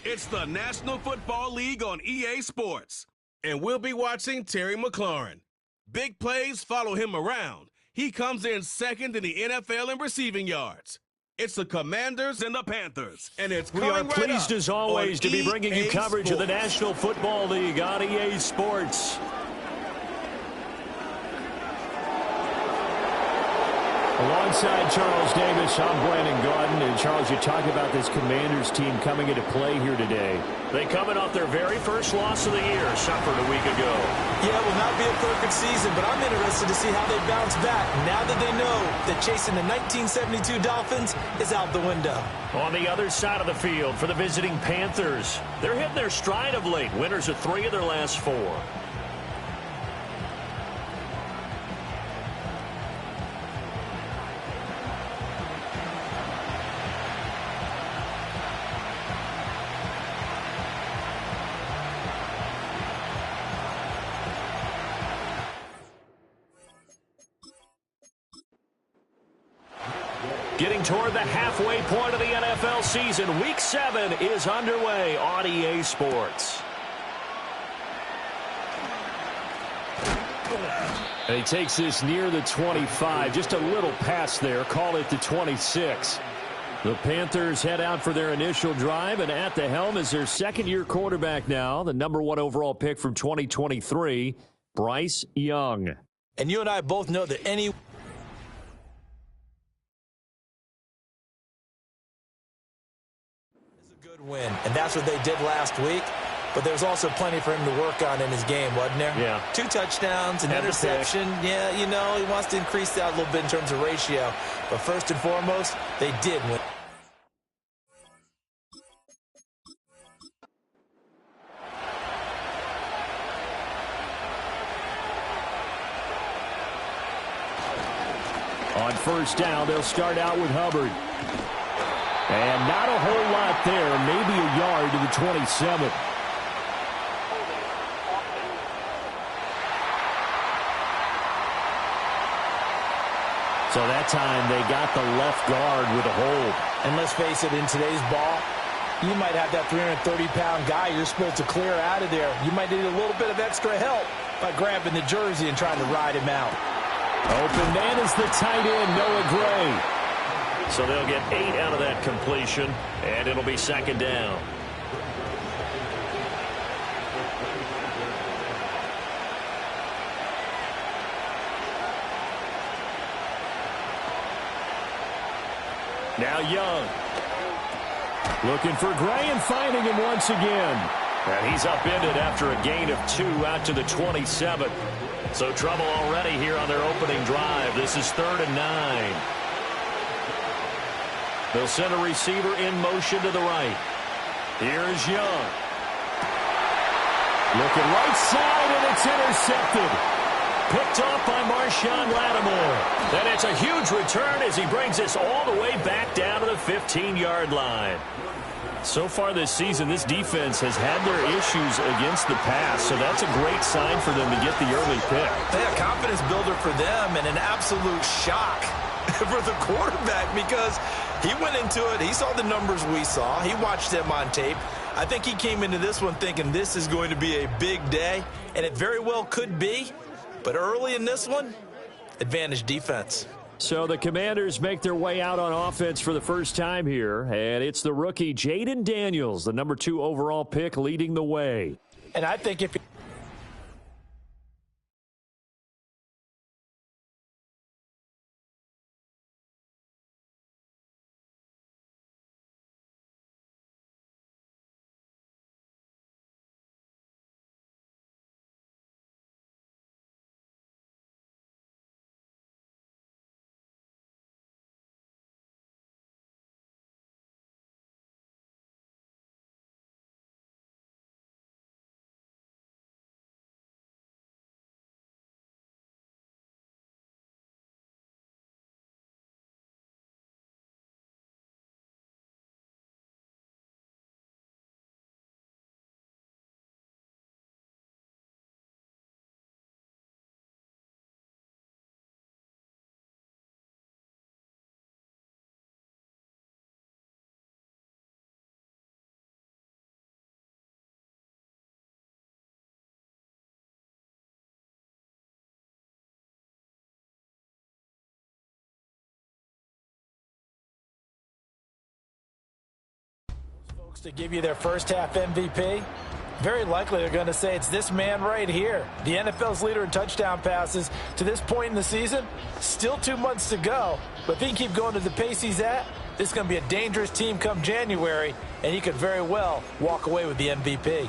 It's the National Football League on EA Sports. And we'll be watching Terry McLaurin. Big plays follow him around. He comes in second in the NFL in receiving yards. It's the Commanders and the Panthers, and it's we are right pleased as always to be bringing you coverage of the National Football League on EA Sports. Alongside Charles Davis, I'm Brandon Gaudin. And Charles, you talk about this Commanders team coming into play here today. They coming off their very first loss of the year, suffered a week ago. Yeah, it will not be a perfect season, but I'm interested to see how they bounce back now that they know that chasing the 1972 Dolphins is out the window. On the other side of the field for the visiting Panthers, they're hitting their stride of late. Winners of 3 of their last 4. Getting toward the halfway point of the NFL season, Week 7 is underway on EA Sports. And he takes this near the 25, just a little past there, call it the 26. The Panthers head out for their initial drive, and at the helm is their second-year quarterback now, the number 1 overall pick from 2023, Bryce Young. And you and I both know that any win, and that's what they did last week. But there's also plenty for him to work on in his game, wasn't there? Yeah. 2 touchdowns, an interception. Yeah, you know, he wants to increase that a little bit in terms of ratio. But first and foremost, they did win. On first down, they'll start out with Hubbard. And not a whole lot there, maybe a yard to the 27. So that time they got the left guard with a hold. And let's face it, in today's ball, you might have that 330-pound guy you're supposed to clear out of there. You might need a little bit of extra help by grabbing the jersey and trying to ride him out. Open man is the tight end, Noah Gray. So they'll get 8 out of that completion, and it'll be second down. Now Young. Looking for Gray and finding him once again. And he's upended after a gain of 2 out to the 27. So trouble already here on their opening drive. This is 3rd and 9. They'll send a receiver in motion to the right. Here's Young. Looking right side, and it's intercepted. Picked off by Marshawn Lattimore. And it's a huge return as he brings this all the way back down to the 15-yard line. So far this season, this defense has had their issues against the pass, so that's a great sign for them to get the early pick. Yeah, confidence builder for them and an absolute shock for the quarterback because he went into it. He saw the numbers we saw. He watched them on tape. I think he came into this one thinking this is going to be a big day, and it very well could be. But early in this one, advantage defense. So the Commanders make their way out on offense for the first time here, and it's the rookie Jaden Daniels, the number 2 overall pick, leading the way. And I think if To give you their first half MVP, very likely they're going to say it's this man right here. The NFL's leader in touchdown passes to this point in the season. Still 2 months to go, but if he can keep going at the pace he's at, this is going to be a dangerous team come January, and he could very well walk away with the MVP.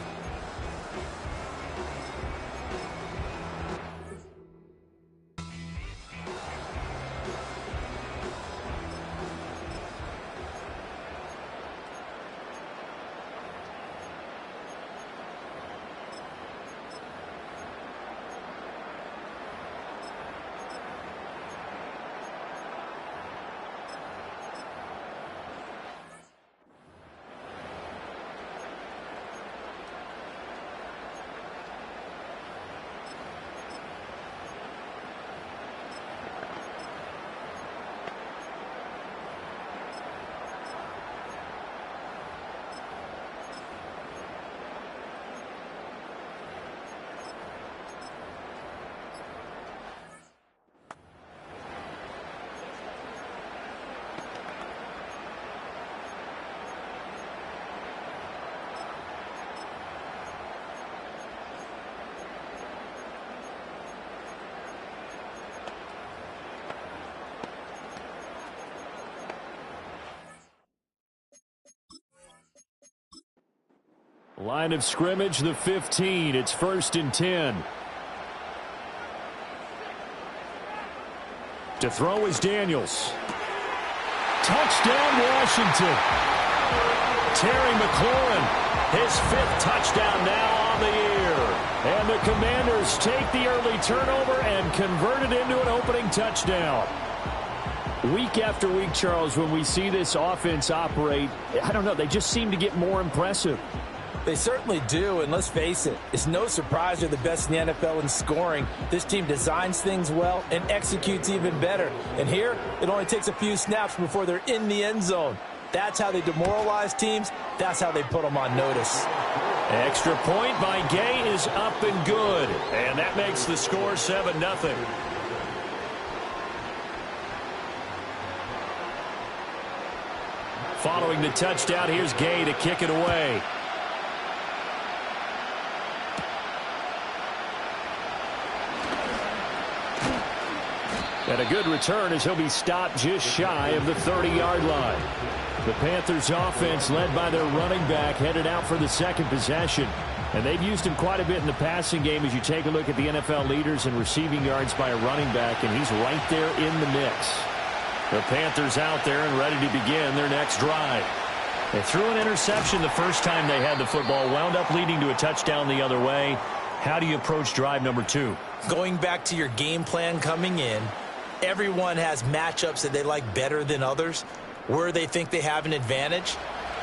Line of scrimmage, the 15. It's 1st and 10. To throw is Daniels. Touchdown, Washington. Terry McLaurin, his 5th touchdown now on the year. And the Commanders take the early turnover and convert it into an opening touchdown. Week after week, Charles, when we see this offense operate, I don't know, they just seem to get more impressive. They certainly do, and let's face it, it's no surprise they're the best in the NFL in scoring. This team designs things well and executes even better. And here, it only takes a few snaps before they're in the end zone. That's how they demoralize teams. That's how they put them on notice. Extra point by Gay is up and good. And that makes the score 7-0. Following the touchdown, here's Gay to kick it away. And a good return as he'll be stopped just shy of the 30-yard line. The Panthers offense, led by their running back, headed out for the second possession. And they've used him quite a bit in the passing game as you take a look at the NFL leaders in receiving yards by a running back, and he's right there in the mix. The Panthers out there and ready to begin their next drive. They threw an interception the first time they had the football, wound up leading to a touchdown the other way. How do you approach drive number 2? Going back to your game plan coming in, everyone has matchups that they like better than others. Where they think they have an advantage,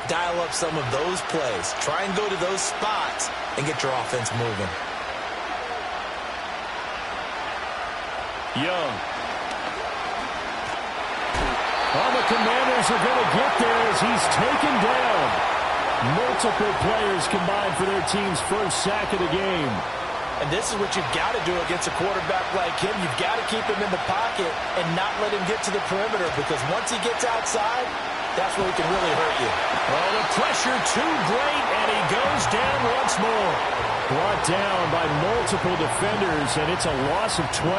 dial up some of those plays. Try and go to those spots and get your offense moving. Young. Well, the Commanders are going to get there as he's taken down. Multiple players combined for their team's first sack of the game. And this is what you've got to do against a quarterback like him. You've got to keep him in the pocket and not let him get to the perimeter, because once he gets outside, that's where he can really hurt you. Well, the pressure too great, and he goes down once more. Brought down by multiple defenders, and it's a loss of 12.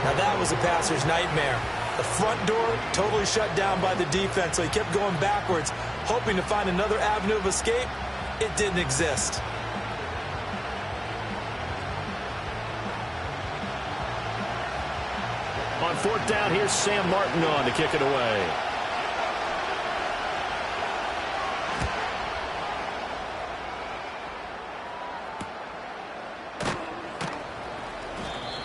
Now that was a passer's nightmare. The front door totally shut down by the defense, so he kept going backwards, hoping to find another avenue of escape. It didn't exist. On 4th down, here's Sam Martin on to kick it away.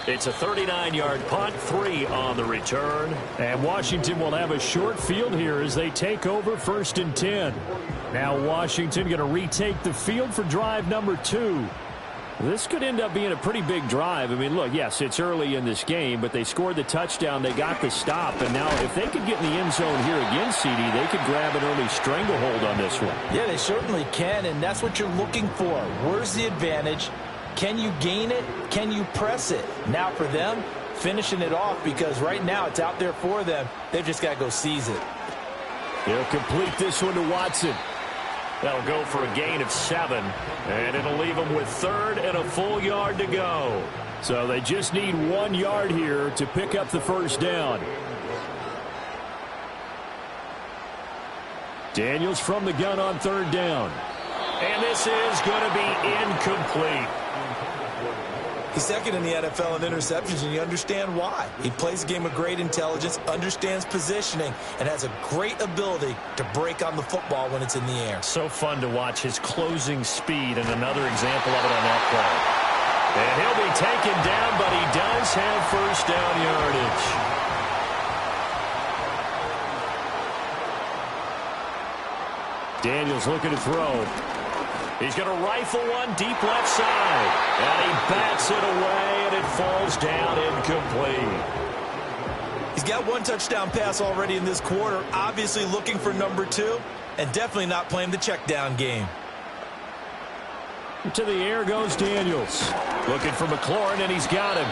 It's a 39-yard punt, 3 on the return. And Washington will have a short field here as they take over 1st and 10. Now Washington going to retake the field for drive number 2. This could end up being a pretty big drive. I mean, look, yes, it's early in this game, but they scored the touchdown. They got the stop. And now if they could get in the end zone here again, CD, they could grab an early stranglehold on this one. Yeah, they certainly can, and that's what you're looking for. Where's the advantage? Can you gain it? Can you press it? Now for them, finishing it off, because right now it's out there for them. They've just got to go seize it. They'll complete this one to Watson. That'll go for a gain of 7, and it'll leave them with 3rd and a full yard to go. So they just need 1 yard here to pick up the first down. Daniels from the gun on 3rd down. And this is going to be incomplete. He's second in the NFL in interceptions, and you understand why. He plays a game of great intelligence, understands positioning, and has a great ability to break on the football when it's in the air. So fun to watch his closing speed, and another example of it on that play. And he'll be taken down, but he does have first down yardage. Daniels looking to throw. He's going to rifle one deep left side. And he bats it away, and it falls down incomplete. He's got 1 touchdown pass already in this quarter, obviously looking for number 2, and definitely not playing the check down game. To the air goes Daniels. Looking for McLaurin, and he's got him.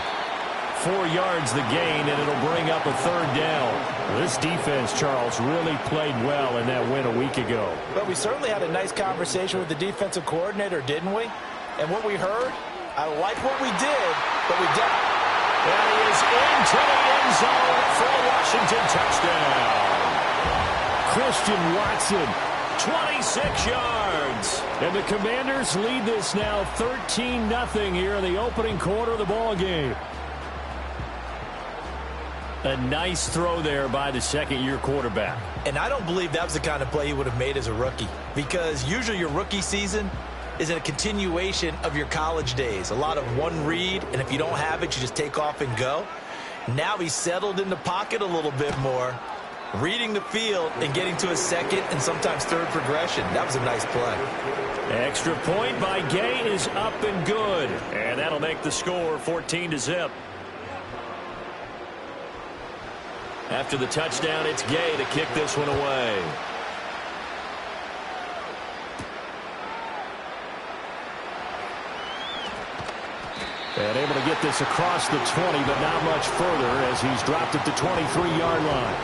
4 yards the gain, and it'll bring up a 3rd down. This defense, Charles, really played well in that win a week ago. But we certainly had a nice conversation with the defensive coordinator, didn't we? And what we heard, I like what we did, but we didn't. And he is into the end zone for a Washington touchdown. Christian Watson, 26 yards. And the Commanders lead this now 13-0 here in the opening quarter of the ball game. A nice throw there by the second-year quarterback. And I don't believe that was the kind of play he would have made as a rookie, because usually your rookie season is a continuation of your college days. A lot of one read, and if you don't have it, you just take off and go. Now he's settled in the pocket a little bit more, reading the field and getting to a second and sometimes third progression. That was a nice play. Extra point by Gay is up and good. And that'll make the score 14-0. After the touchdown, it's Gay to kick this one away. And able to get this across the 20, but not much further as he's dropped at the 23-yard line.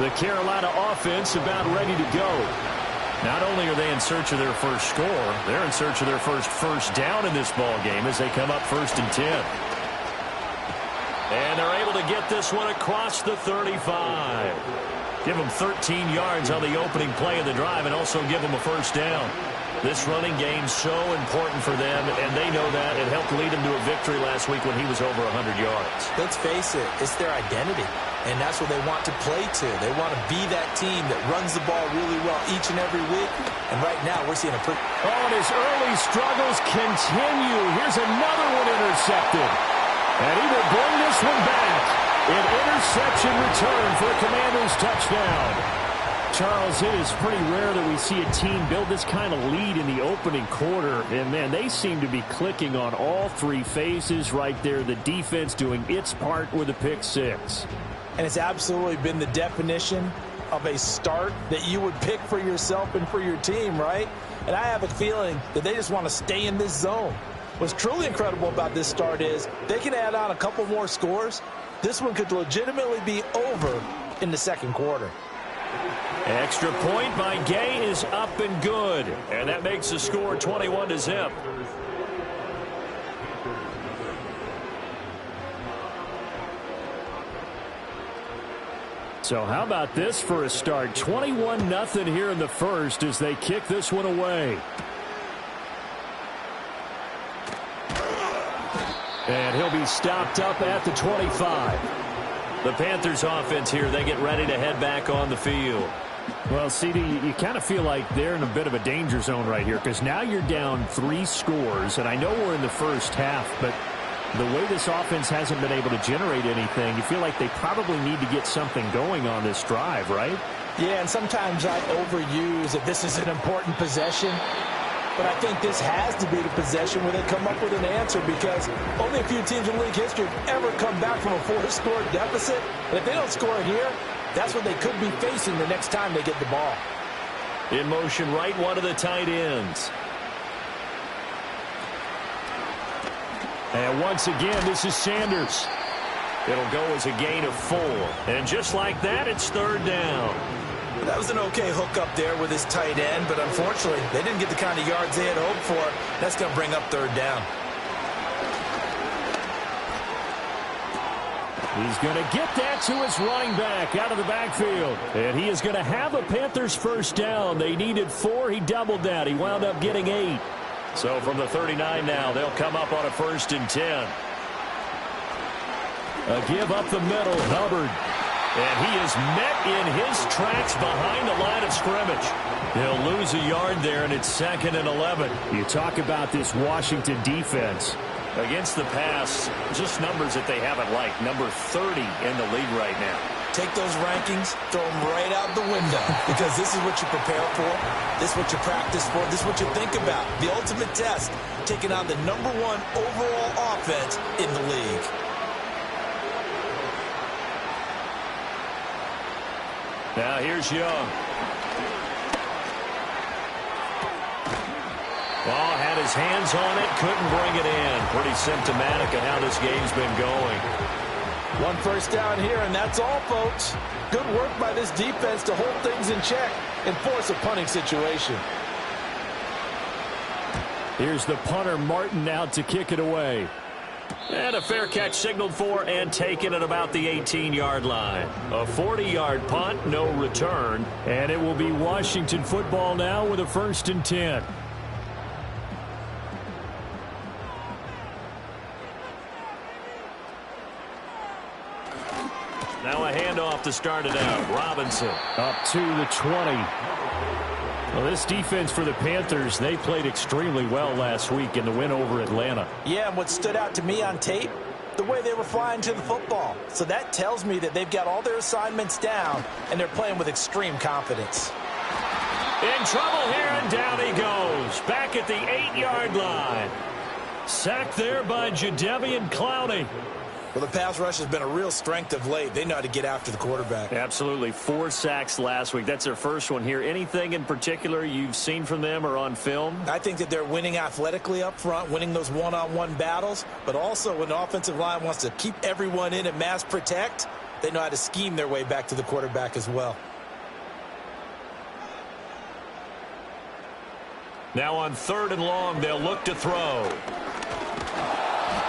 The Carolina offense about ready to go. Not only are they in search of their first score, they're in search of their first down in this ball game as they come up 1st and 10. And they're able to get this one across the 35. Give them 13 yards on the opening play of the drive and also give them a first down. This running game's so important for them, and they know that. It helped lead them to a victory last week when he was over 100 yards. Let's face it, it's their identity, and that's what they want to play to. They want to be that team that runs the ball really well each and every week, and right now we're seeing a pretty... Oh, and his early struggles continue. Here's another one intercepted. And he will bring this one back. An interception return for a Commanders touchdown. Charles, it is pretty rare that we see a team build this kind of lead in the opening quarter. And, man, they seem to be clicking on all 3 phases right there. The defense doing its part with a pick 6. And it's absolutely been the definition of a start that you would pick for yourself and for your team, right? And I have a feeling that they just want to stay in this zone. What's truly incredible about this start is they can add on a couple more scores. This one could legitimately be over in the second quarter. Extra point by Gay is up and good. And that makes the score 21-0. So how about this for a start? 21-0 here in the first as they kick this one away. And he'll be stopped up at the 25. The Panthers offense here, they get ready to head back on the field. Well, CD, you kind of feel like they're in a bit of a danger zone right here because now you're down 3 scores, and I know we're in the first half, but the way this offense hasn't been able to generate anything, you feel like they probably need to get something going on this drive, right? Yeah, and sometimes I overuse that this is an important possession. But I think this has to be the possession where they come up with an answer because only a few teams in league history have ever come back from a 4-score deficit. And if they don't score here, that's what they could be facing the next time they get the ball. In motion right, one of the tight ends. And once again, this is Sanders. It'll go as a gain of 4. And just like that, it's 3rd down. That was an okay hookup there with his tight end, but unfortunately, they didn't get the kind of yards they had hoped for. That's going to bring up third down. He's going to get that to his running back out of the backfield. And he is going to have a Panthers first down. They needed 4. He doubled that. He wound up getting 8. So from the 39 now, they'll come up on a 1st and 10. A give up the middle, Hubbard. And he is met in his tracks behind the line of scrimmage. He'll lose a yard there, and it's 2nd and 11. You talk about this Washington defense. Against the pass, just numbers that they haven't liked. Number 30 in the league right now. Take those rankings, throw them right out the window, because this is what you prepare for. This is what you practice for. This is what you think about. The ultimate test, taking on the #1 overall offense in the league. Now here's Young. Oh, had his hands on it, couldn't bring it in. Pretty symptomatic of how this game's been going. 1 first down here, and that's all, folks. Good work by this defense to hold things in check and force a punting situation. Here's the punter, Martin, out to kick it away. And a fair catch signaled for and taken at about the 18-yard line. A 40-yard punt, no return. And it will be Washington football now with a 1st and 10. Now a handoff to start it out. Robinson up to the 20. Well, this defense for the Panthers, they played extremely well last week in the win over Atlanta. Yeah, and what stood out to me on tape, the way they were flying to the football. So that tells me that they've got all their assignments down, and they're playing with extreme confidence. In trouble here, and down he goes. Back at the 8-yard line. Sacked there by Jadeveon Clowney. Well, the pass rush has been a real strength of late. They know how to get after the quarterback. Absolutely. 4 sacks last week. That's their first one here. Anything in particular you've seen from them or on film? I think that they're winning athletically up front, winning those one-on-one battles, but also when the offensive line wants to keep everyone in and mass protect, they know how to scheme their way back to the quarterback as well. Now on 3rd and long, they'll look to throw.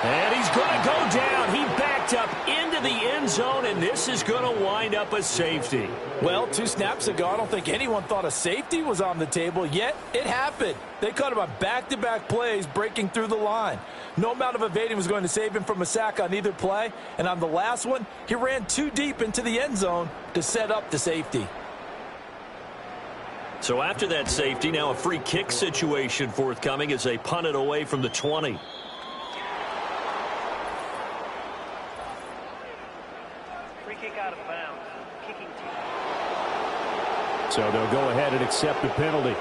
And he's going to go down. He backed up into the end zone, and this is going to wind up a safety. Well, 2 snaps ago, I don't think anyone thought a safety was on the table, yet it happened. They caught him on back-to-back plays breaking through the line. No amount of evading was going to save him from a sack on either play, and on the last one, he ran too deep into the end zone to set up the safety. So after that safety, now a free kick situation forthcoming as they punt it away from the 20. So they'll go ahead and accept the penalty.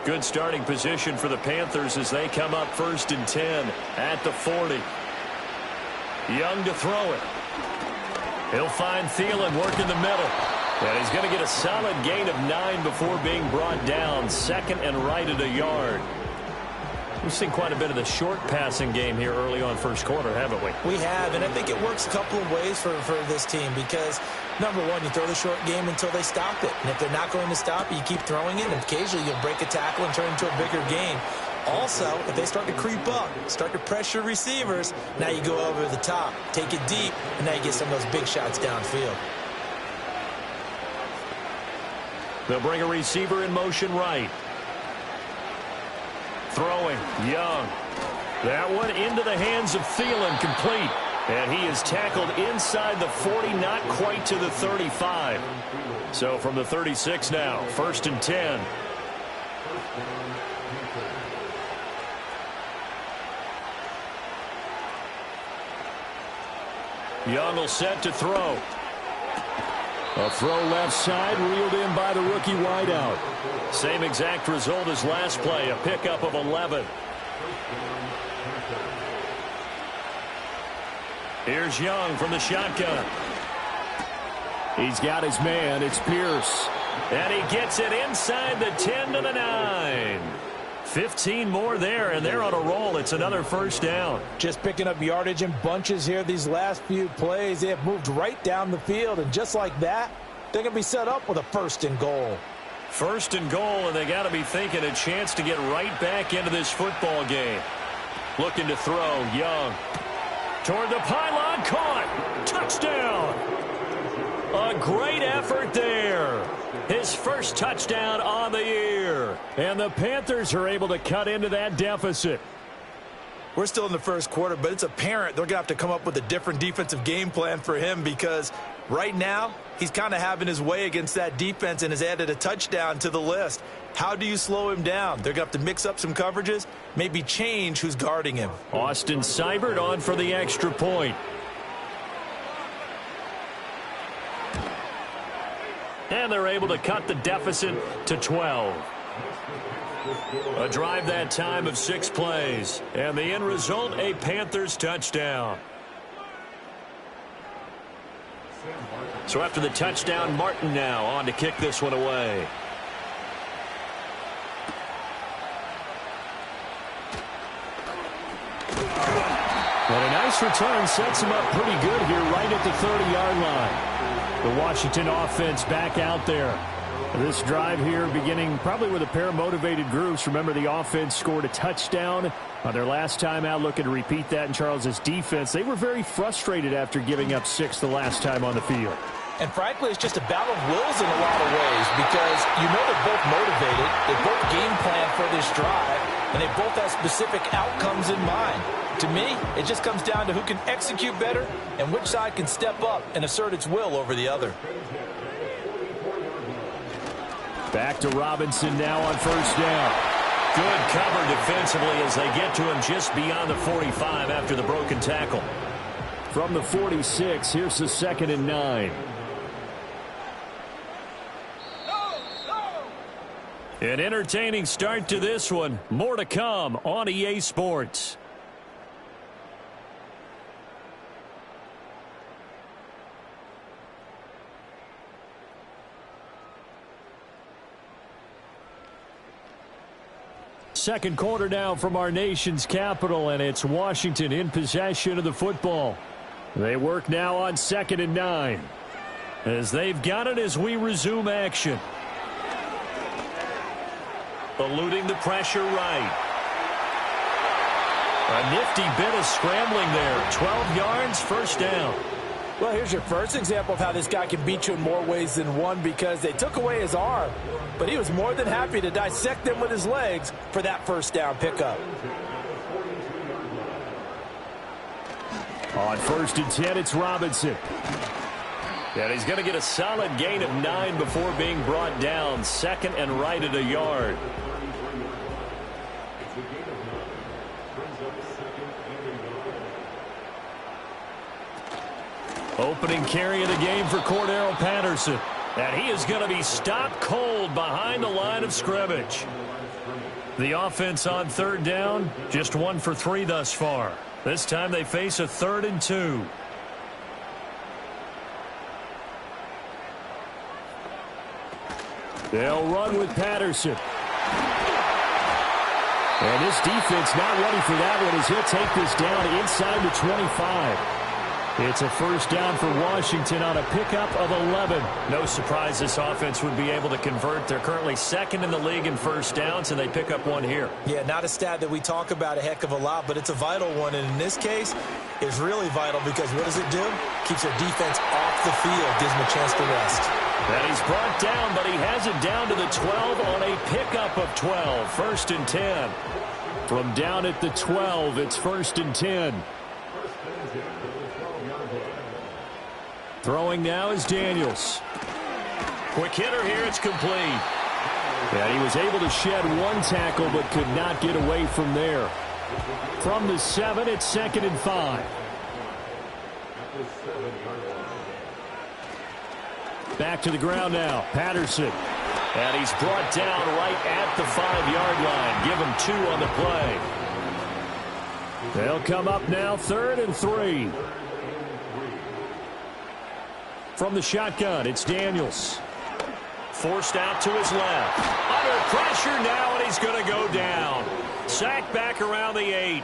Good starting position for the Panthers as they come up 1st and 10 at the 40. Young to throw it. He'll find Thielen working the middle. And he's going to get a solid gain of 9 before being brought down. 2nd and right at a yard. We've seen quite a bit of the short passing game here early on 1st quarter, haven't we? We have, and I think it works a couple of ways for this team because, number one, you throw the short game until they stop it. And if they're not going to stop it, you keep throwing it, and occasionally you'll break a tackle and turn it into a bigger game. Also, if they start to creep up, start to pressure receivers, now you go over the top, take it deep, and now you get some of those big shots downfield. They'll bring a receiver in motion right. Throwing, Young. That one into the hands of Thielen, complete. And he is tackled inside the 40, not quite to the 35. So from the 36 now, 1st and 10. Young will set to throw. A throw left side, reeled in by the rookie wideout. Same exact result as last play, a pickup of 11. Here's Young from the shotgun. He's got his man, it's Pierce. And he gets it inside the 10 to the 9. 15 more there, and they're on a roll. It's another first down. Just picking up yardage in bunches here these last few plays. They have moved right down the field, and just like that, they're going to be set up with a 1st and goal. 1st and goal, and they got to be thinking a chance to get right back into this football game. Looking to throw, Young. Toward the pylon, caught. Touchdown. A great effort there. His first touchdown on the year. And the Panthers are able to cut into that deficit. We're still in the first quarter, but it's apparent they're going to have to come up with a different defensive game plan for him because right now he's kind of having his way against that defense and has added a touchdown to the list. How do you slow him down? They're going to have to mix up some coverages, maybe change who's guarding him. Austin Seibert on for the extra point. And they're able to cut the deficit to 12. A drive that time of 6 plays. And the end result, a Panthers touchdown. So after the touchdown, Martin now on to kick this one away. But a nice return sets him up pretty good here right at the 30-yard line. The Washington offense back out there. This drive here beginning probably with a pair of motivated groups. Remember, the offense scored a touchdown on their last time out. Looking to repeat that in Charles's defense. They were very frustrated after giving up 6 the last time on the field. And frankly, it's just a battle of wills in a lot of ways because you know they're both motivated. They both game plan for this drive, and they both have specific outcomes in mind. To me, it just comes down to who can execute better and which side can step up and assert its will over the other. Back to Robinson now on first down. Good cover defensively as they get to him just beyond the 45 after the broken tackle. From the 46, here's the 2nd and 9. An entertaining start to this one. More to come on EA Sports. Second quarter now from our nation's capital, and it's Washington in possession of the football. They work now on 2nd and 9 as they've got it as we resume action. Eluding the pressure right. A nifty bit of scrambling there. 12 yards, first down. Well, here's your first example of how this guy can beat you in more ways than one because they took away his arm, but he was more than happy to dissect them with his legs for that first down pickup. On 1st and 10, it's Robinson. And he's going to get a solid gain of 9 before being brought down. 2nd and right at a yard. Opening carry of the game for Cordero Patterson. And he is going to be stopped cold behind the line of scrimmage. The offense on 3rd down, just 1 for 3 thus far. This time they face a 3rd and 2. They'll run with Patterson. And this defense not ready for that one as he'll take this down inside the 25. It's a first down for Washington on a pickup of 11. No surprise this offense would be able to convert. They're currently 2nd in the league in first downs, and they pick up 1 here. Yeah, not a stat that we talk about a heck of a lot, but it's a vital one. And in this case, it's really vital because what does it do? Keeps their defense off the field, gives them a chance to rest. And he's brought down, but he has it down to the 12 on a pickup of 12. 1st and 10. From down at the 12, it's 1st and 10. Throwing now is Daniels. Quick hitter here, it's complete. And he was able to shed 1 tackle but could not get away from there. From the 7, it's 2nd and 5. Back to the ground now, Patterson. And he's brought down right at the 5-yard line. Give him 2 on the play. They'll come up now 3rd and 3. From the shotgun, it's Daniels. forced out to his left. Under pressure now, and he's going to go down. Sacked back around the 8.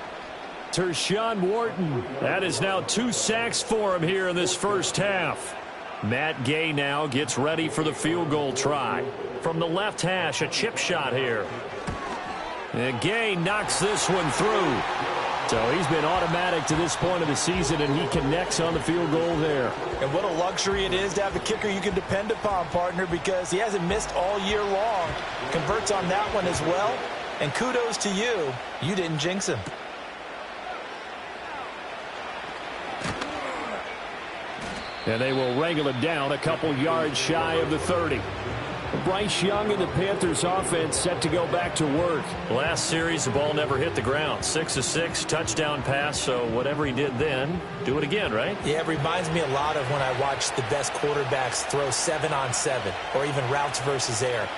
Tershawn Wharton. That is now 2 sacks for him here in this first half. Matt Gay now gets ready for the field goal try. From the left hash, a chip shot here. And Gay knocks this one through. So he's been automatic to this point of the season, and he connects on the field goal there. And what a luxury it is to have a kicker you can depend upon, partner, because he hasn't missed all year long. Converts on that one as well. And kudos to you. You didn't jinx him. And they will wrangle it down a couple yards shy of the 30. Bryce Young and the Panthers offense set to go back to work. Last series, the ball never hit the ground. 6 of 6, touchdown pass, so whatever he did then, do it again, right? Yeah, it reminds me a lot of when I watch the best quarterbacks throw 7-on-7 or even routes versus air.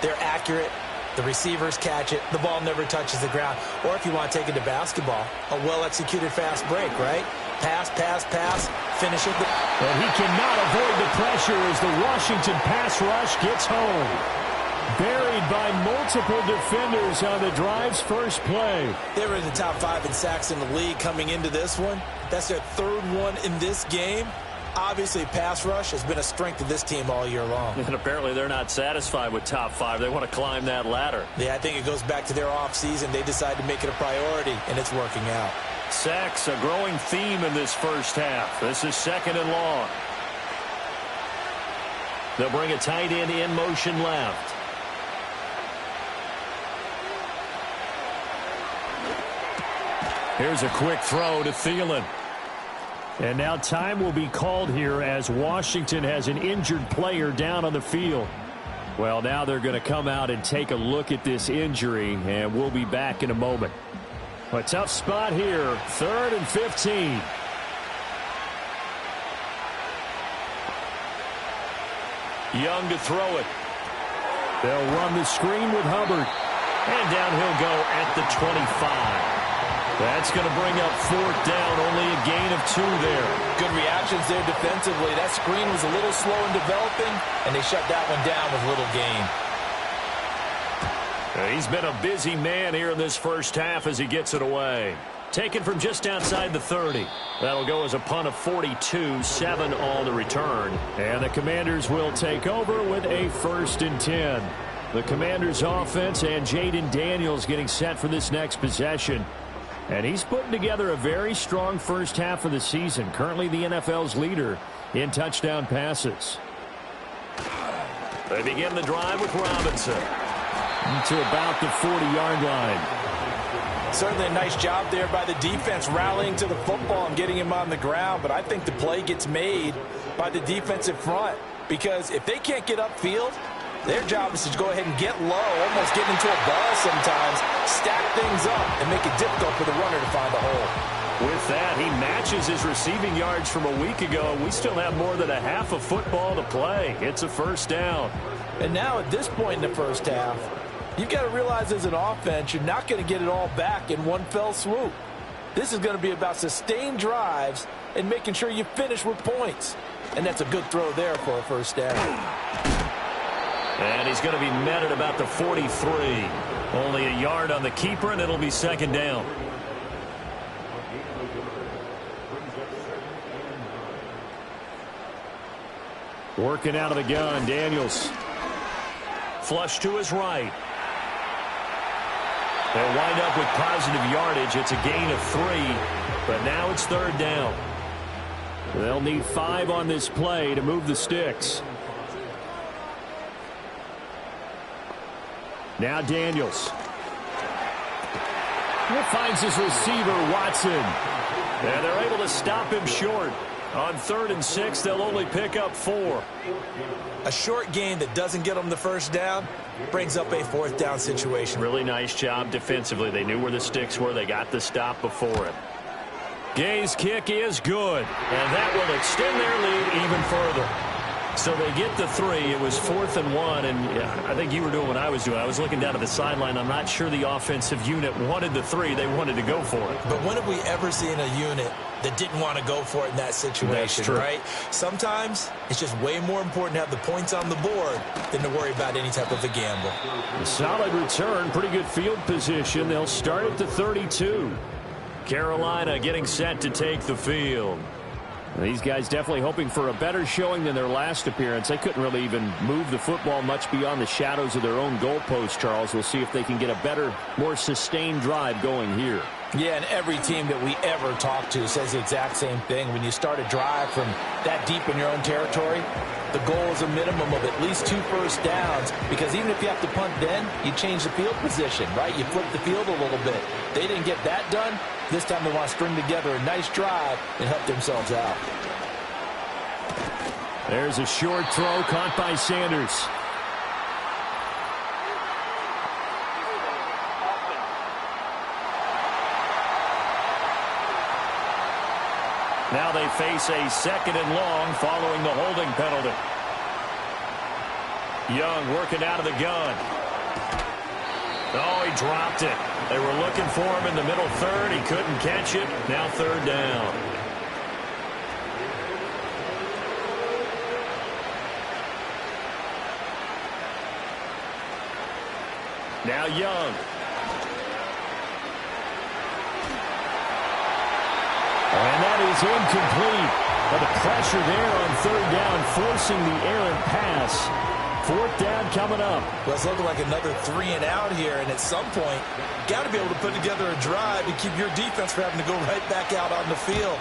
They're accurate. The receivers catch it. The ball never touches the ground. Or if you want to take it to basketball, a well-executed fast break, right? Pass, pass, pass, finish it. And he cannot avoid the pressure as the Washington pass rush gets home. Buried by multiple defenders on the drive's first play. They were in the top 5 in sacks in the league coming into this one. That's their 3rd one in this game. Obviously, pass rush has been a strength of this team all year long. And apparently they're not satisfied with top 5. They want to climb that ladder. Yeah, I think it goes back to their offseason. They decided to make it a priority, and it's working out. Sacks, a growing theme in this first half. This is 2nd and long. They'll bring a tight end in motion left. Here's a quick throw to Thielen. And now time will be called here as Washington has an injured player down on the field. Well, now they're going to come out and take a look at this injury, and we'll be back in a moment. A tough spot here, 3rd and 15. Young to throw it. They'll run the screen with Hubbard. And down he'll go at the 25. That's going to bring up 4th down, only a gain of 2 there. Good reactions there defensively. That screen was a little slow in developing, and they shut that one down with little gain. He's been a busy man here in this first half as he gets it away. Taken from just outside the 30. That'll go as a punt of 42, 7 on the return. And the Commanders will take over with a 1st and 10. The Commanders offense and Jaden Daniels getting set for this next possession. And he's putting together a very strong first half of the season. Currently the NFL's leader in touchdown passes. They begin the drive with Robinson. To about the 40-yard line. Certainly a nice job there by the defense rallying to the football and getting him on the ground. But I think the play gets made by the defensive front. Because if they can't get upfield, their job is to go ahead and get low, almost get into a ball sometimes, stack things up, and make it difficult for the runner to find a hole. With that, he matches his receiving yards from a week ago. We still have more than a half of football to play. It's a 1st down. And now at this point in the first half, you've got to realize as an offense, you're not going to get it all back in one fell swoop. This is going to be about sustained drives and making sure you finish with points. And that's a good throw there for a 1st down. And he's going to be met at about the 43. Only a yard on the keeper, and it'll be 2nd down. Working out of the gun, Daniels. Flush to his right. They'll wind up with positive yardage. It's a gain of 3, but now it's 3rd down. They'll need 5 on this play to move the sticks. Now Daniels. He finds his receiver, Watson. And they're able to stop him short. On 3rd and 6, they'll only pick up 4. A short gain that doesn't get them the 1st down brings up a 4th down situation. Really nice job defensively. They knew where the sticks were. They got the stop before it. Gay's kick is good. And that will extend their lead even further. So they get the 3. It was 4th and 1, and yeah, I think you were doing what I was doing. I was looking down at the sideline. I'm not sure the offensive unit wanted the 3. They wanted to go for it. But when have we ever seen a unit that didn't want to go for it in that situation, right? Sometimes it's just way more important to have the points on the board than to worry about any type of a gamble. A solid return, pretty good field position. They'll start at the 32. Carolina getting set to take the field. These guys definitely hoping for a better showing than their last appearance. They couldn't really even move the football much beyond the shadows of their own goalpost, Charles. We'll see if they can get a better, more sustained drive going here. Yeah, and every team that we ever talk to says the exact same thing. When you start a drive from that deep in your own territory, the goal is a minimum of at least 2 first downs, because even if you have to punt then, you change the field position, right? You flip the field a little bit. They didn't get that done. This time they want to string together a nice drive and help themselves out. There's a short throw caught by Sanders. Now they face a 2nd and long following the holding penalty. Young working out of the gun. Oh, he dropped it. They were looking for him in the middle 3rd. He couldn't catch it. Now 3rd down. Now Young. And that is incomplete. But the pressure there on 3rd down, forcing the errant pass. 4th down coming up. Well, it's looking like another 3 and out here, and at some point, got to be able to put together a drive and keep your defense from having to go right back out on the field.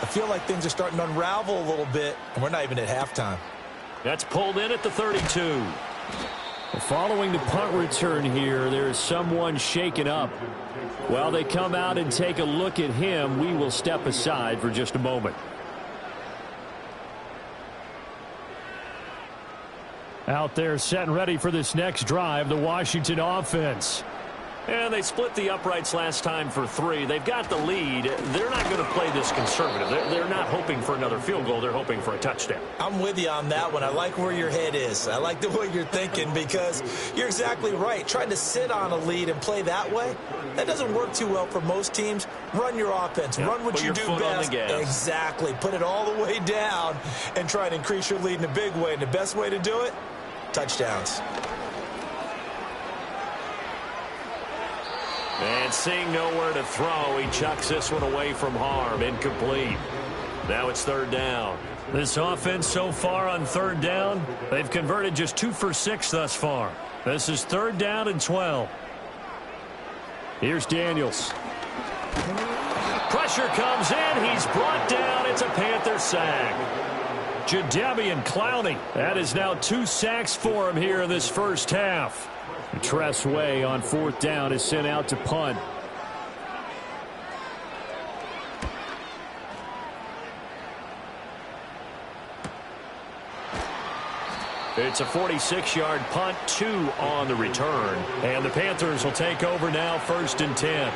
I feel like things are starting to unravel a little bit, and we're not even at halftime. That's pulled in at the 32. Following the punt return here, there is someone shaken up. While they come out and take a look at him, we will step aside for just a moment. Out there set and ready for this next drive, the Washington offense. And they split the uprights last time for 3. They've got the lead. They're not going to play this conservative. They're not hoping for another field goal. They're hoping for a touchdown. I'm with you on that one. I like where your head is. I like the way you're thinking, because you're exactly right. Trying to sit on a lead and play that way, that doesn't work too well for most teams. Run your offense. Run what you do best. Exactly. Put it all the way down and try and increase your lead in a big way. And the best way to do it, touchdowns. And seeing nowhere to throw, he chucks this one away from harm. Incomplete. Now it's 3rd down. This offense so far on 3rd down, they've converted just 2 for 6 thus far. This is 3rd down and 12. Here's Daniels. Pressure comes in. He's brought down. It's a Panther sack. Jadeveon Clowney. That is now 2 sacks for him here in this first half. Tress Way on 4th down is sent out to punt. It's a 46-yard punt, 2 on the return. And the Panthers will take over now, 1st and 10.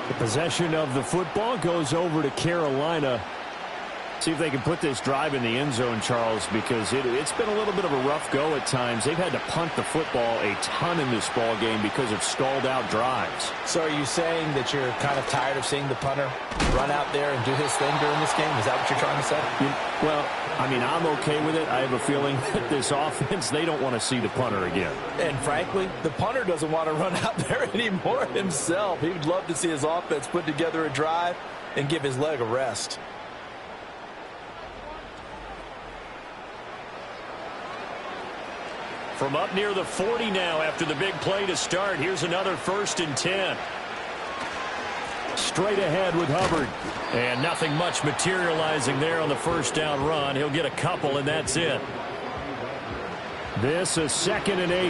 The possession of the football goes over to Carolina. See if they can put this drive in the end zone, Charles, because it's been a little bit of a rough go at times. They've had to punt the football a ton in this ball game because of stalled-out drives. So are you saying that you're kind of tired of seeing the punter run out there and do his thing during this game? Is that what you're trying to say? Well, I mean, I'm okay with it. I have a feeling that this offense, they don't want to see the punter again. And frankly, the punter doesn't want to run out there anymore himself. He would love to see his offense put together a drive and give his leg a rest. From up near the 40 now after the big play to start. Here's another 1st and 10. Straight ahead with Hubbard. And nothing much materializing there on the 1st down run. He'll get a couple, and that's it. This is 2nd and 8.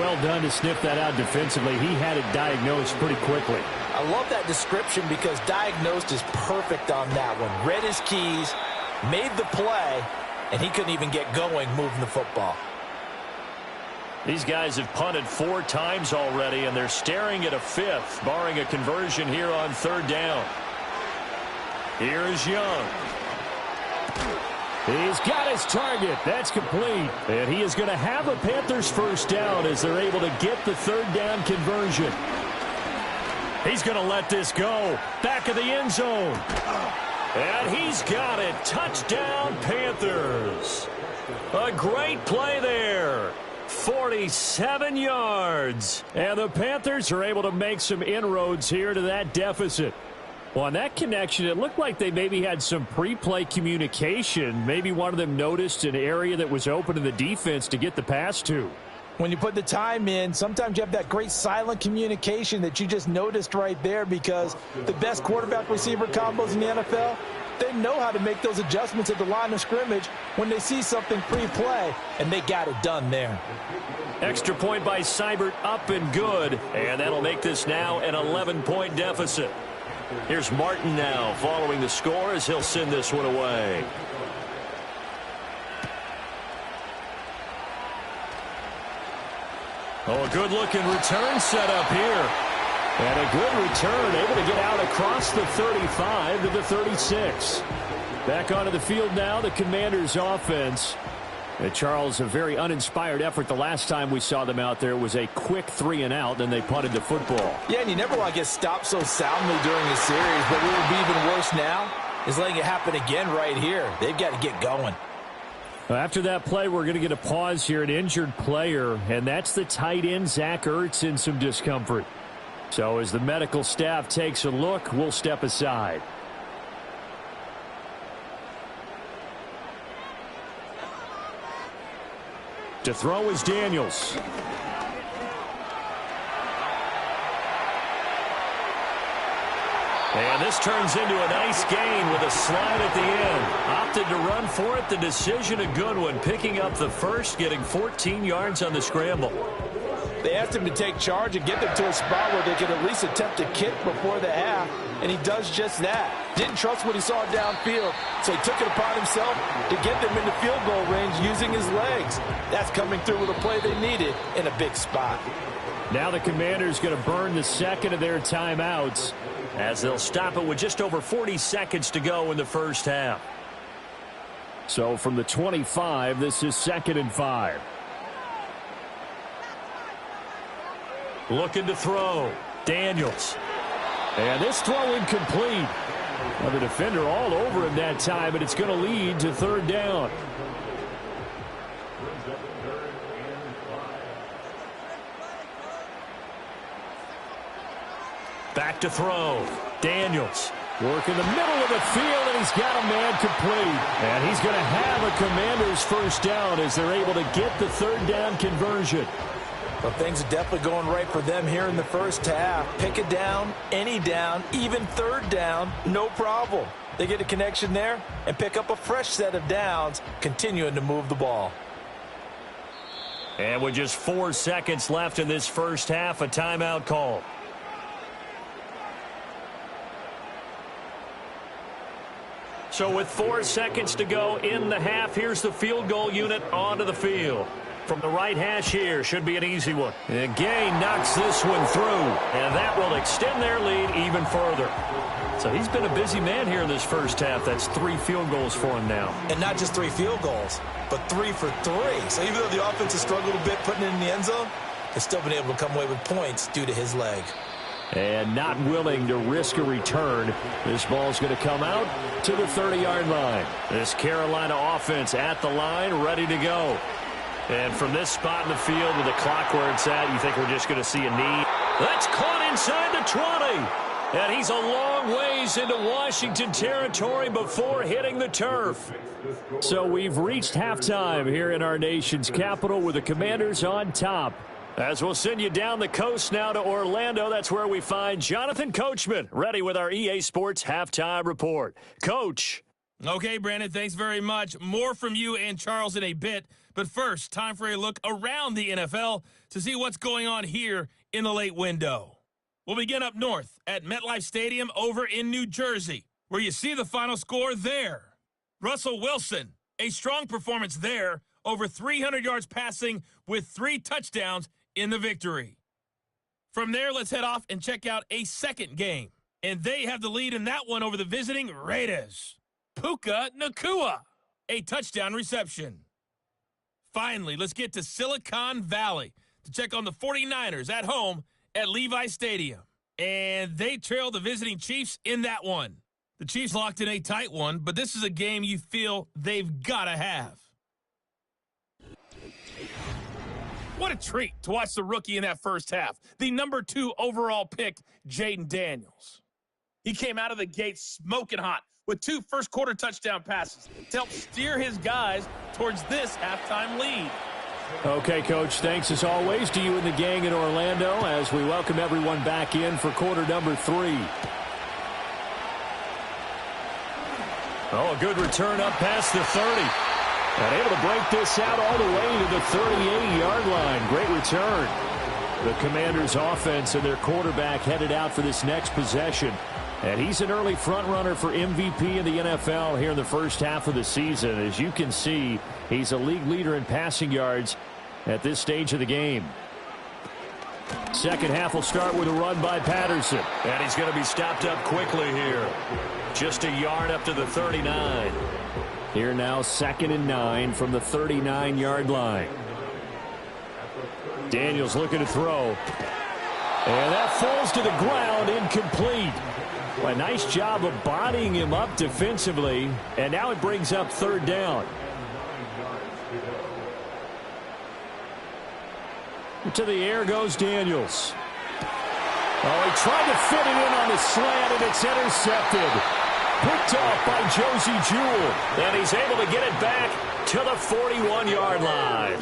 Well done to sniff that out defensively. He had it diagnosed pretty quickly. I love that description because diagnosed is perfect on that one. Read his keys, made the play, and he couldn't even get going moving the football. These guys have punted 4 times already, and they're staring at a 5th, barring a conversion here on 3rd down. Here is Young. He's got his target. That's complete. And he is going to have a Panthers first down as they're able to get the third down conversion. He's going to let this go. Back of the end zone. And he's got it. Touchdown, Panthers. A great play there. 47 yards. And the Panthers are able to make some inroads here to that deficit. Well, on that connection, it looked like they maybe had some pre-play communication. Maybe one of them noticed an area that was open to the defense to get the pass to. When you put the time in, sometimes you have that great silent communication that you just noticed right there, because the best quarterback-receiver combos in the NFL, they know how to make those adjustments at the line of scrimmage when they see something pre-play, and they got it done there. Extra point by Seibert, up and good, and that'll make this now an 11-point deficit. Here's Martin now following the score as he'll send this one away. Oh, a good-looking return set up here. And a good return, able to get out across the 35 to the 36. Back onto the field now, the Commanders' offense. And Charles, a very uninspired effort the last time we saw them out there. It was a quick 3-and-out, then they punted the football. Yeah, and you never want to get stopped so soundly during a series, but what would be even worse now is letting it happen again right here. They've got to get going. After that play, we're going to get a pause here, an injured player, and that's the tight end, Zach Ertz, in some discomfort. So as the medical staff takes a look, we'll step aside. To throw is Daniels. And this turns into a nice gain with a slide at the end. Opted to run for it. The decision a good one. Picking up the first, getting 14 yards on the scramble. They asked him to take charge and get them to a spot where they could at least attempt a kick before the half, and he does just that. Didn't trust what he saw downfield, so he took it upon himself to get them into field goal range using his legs. That's coming through with a play they needed in a big spot. Now the Commanders going to burn the second of their timeouts as they'll stop it with just over 40 seconds to go in the first half. So from the 25, this is 2nd and 5. Looking to throw. Daniels. And this throw incomplete. Well, the defender all over him that time, and it's going to lead to 3rd down. Back to throw. Daniels. Work in the middle of the field, and he's got a man complete. And he's going to have a Commanders first down as they're able to get the 3rd down conversion. Well, things are definitely going right for them here in the first half. Pick it down, any down, even 3rd down, no problem. They get a connection there and pick up a fresh set of downs, continuing to move the ball. And with just 4 seconds left in this first half, a timeout call. So with 4 seconds to go in the half, here's the field goal unit onto the field. From the right hash here, should be an easy one. And Gay knocks this one through, and that will extend their lead even further. So he's been a busy man here in this first half. That's 3 field goals for him now. And not just 3 field goals, but 3 for 3. So even though the offense has struggled a bit putting it in the end zone, they've still been able to come away with points due to his leg. And not willing to risk a return. This ball's going to come out to the 30-yard line. This Carolina offense at the line, ready to go. And from this spot in the field with the clock where it's at, you think we're just going to see a knee. That's caught inside the 20. And he's a long ways into Washington territory before hitting the turf. So we've reached halftime here in our nation's capital with the Commanders on top. As we'll send you down the coast now to Orlando, that's where we find Jonathan Coachman, ready with our EA Sports Halftime Report. Coach. Okay, Brandon, thanks very much. More from you and Charles in a bit. But first, time for a look around the NFL to see what's going on here in the late window. We'll begin up north at MetLife Stadium over in New Jersey, where you see the final score there. Russell Wilson, a strong performance there, over 300 yards passing with 3 touchdowns in the victory. From there, let's head off and check out a second game. And they have the lead in that one over the visiting Raiders. Puka Nacua. a touchdown reception. Finally, let's get to Silicon Valley to check on the 49ers at home at Levi Stadium. And they trail the visiting Chiefs in that one. The Chiefs locked in a tight one, but this is a game you feel they've got to have. What a treat to watch the rookie in that first half. The number 2 overall pick, Jaden Daniels. He came out of the gate smoking hot with 2 first-quarter touchdown passes to help steer his guys towards this halftime lead. Okay, Coach, thanks as always to you and the gang in Orlando as we welcome everyone back in for quarter number 3. Oh, a good return up past the 30. And able to break this out all the way to the 38-yard line. Great return. The Commanders' offense and their quarterback headed out for this next possession. And he's an early front runner for MVP in the NFL here in the first half of the season. As you can see, he's a league leader in passing yards at this stage of the game. Second half will start with a run by Patterson. And he's going to be stopped up quickly here. Just a yard up to the 39. Here now, 2nd and 9 from the 39-yard line. Daniels looking to throw. And that falls to the ground, incomplete. A nice job of bodying him up defensively. And now it brings up 3rd down. To the air goes Daniels. Oh, he tried to fit it in on the slant, and it's intercepted. Picked off by Josie Jewell. And he's able to get it back to the 41-yard line.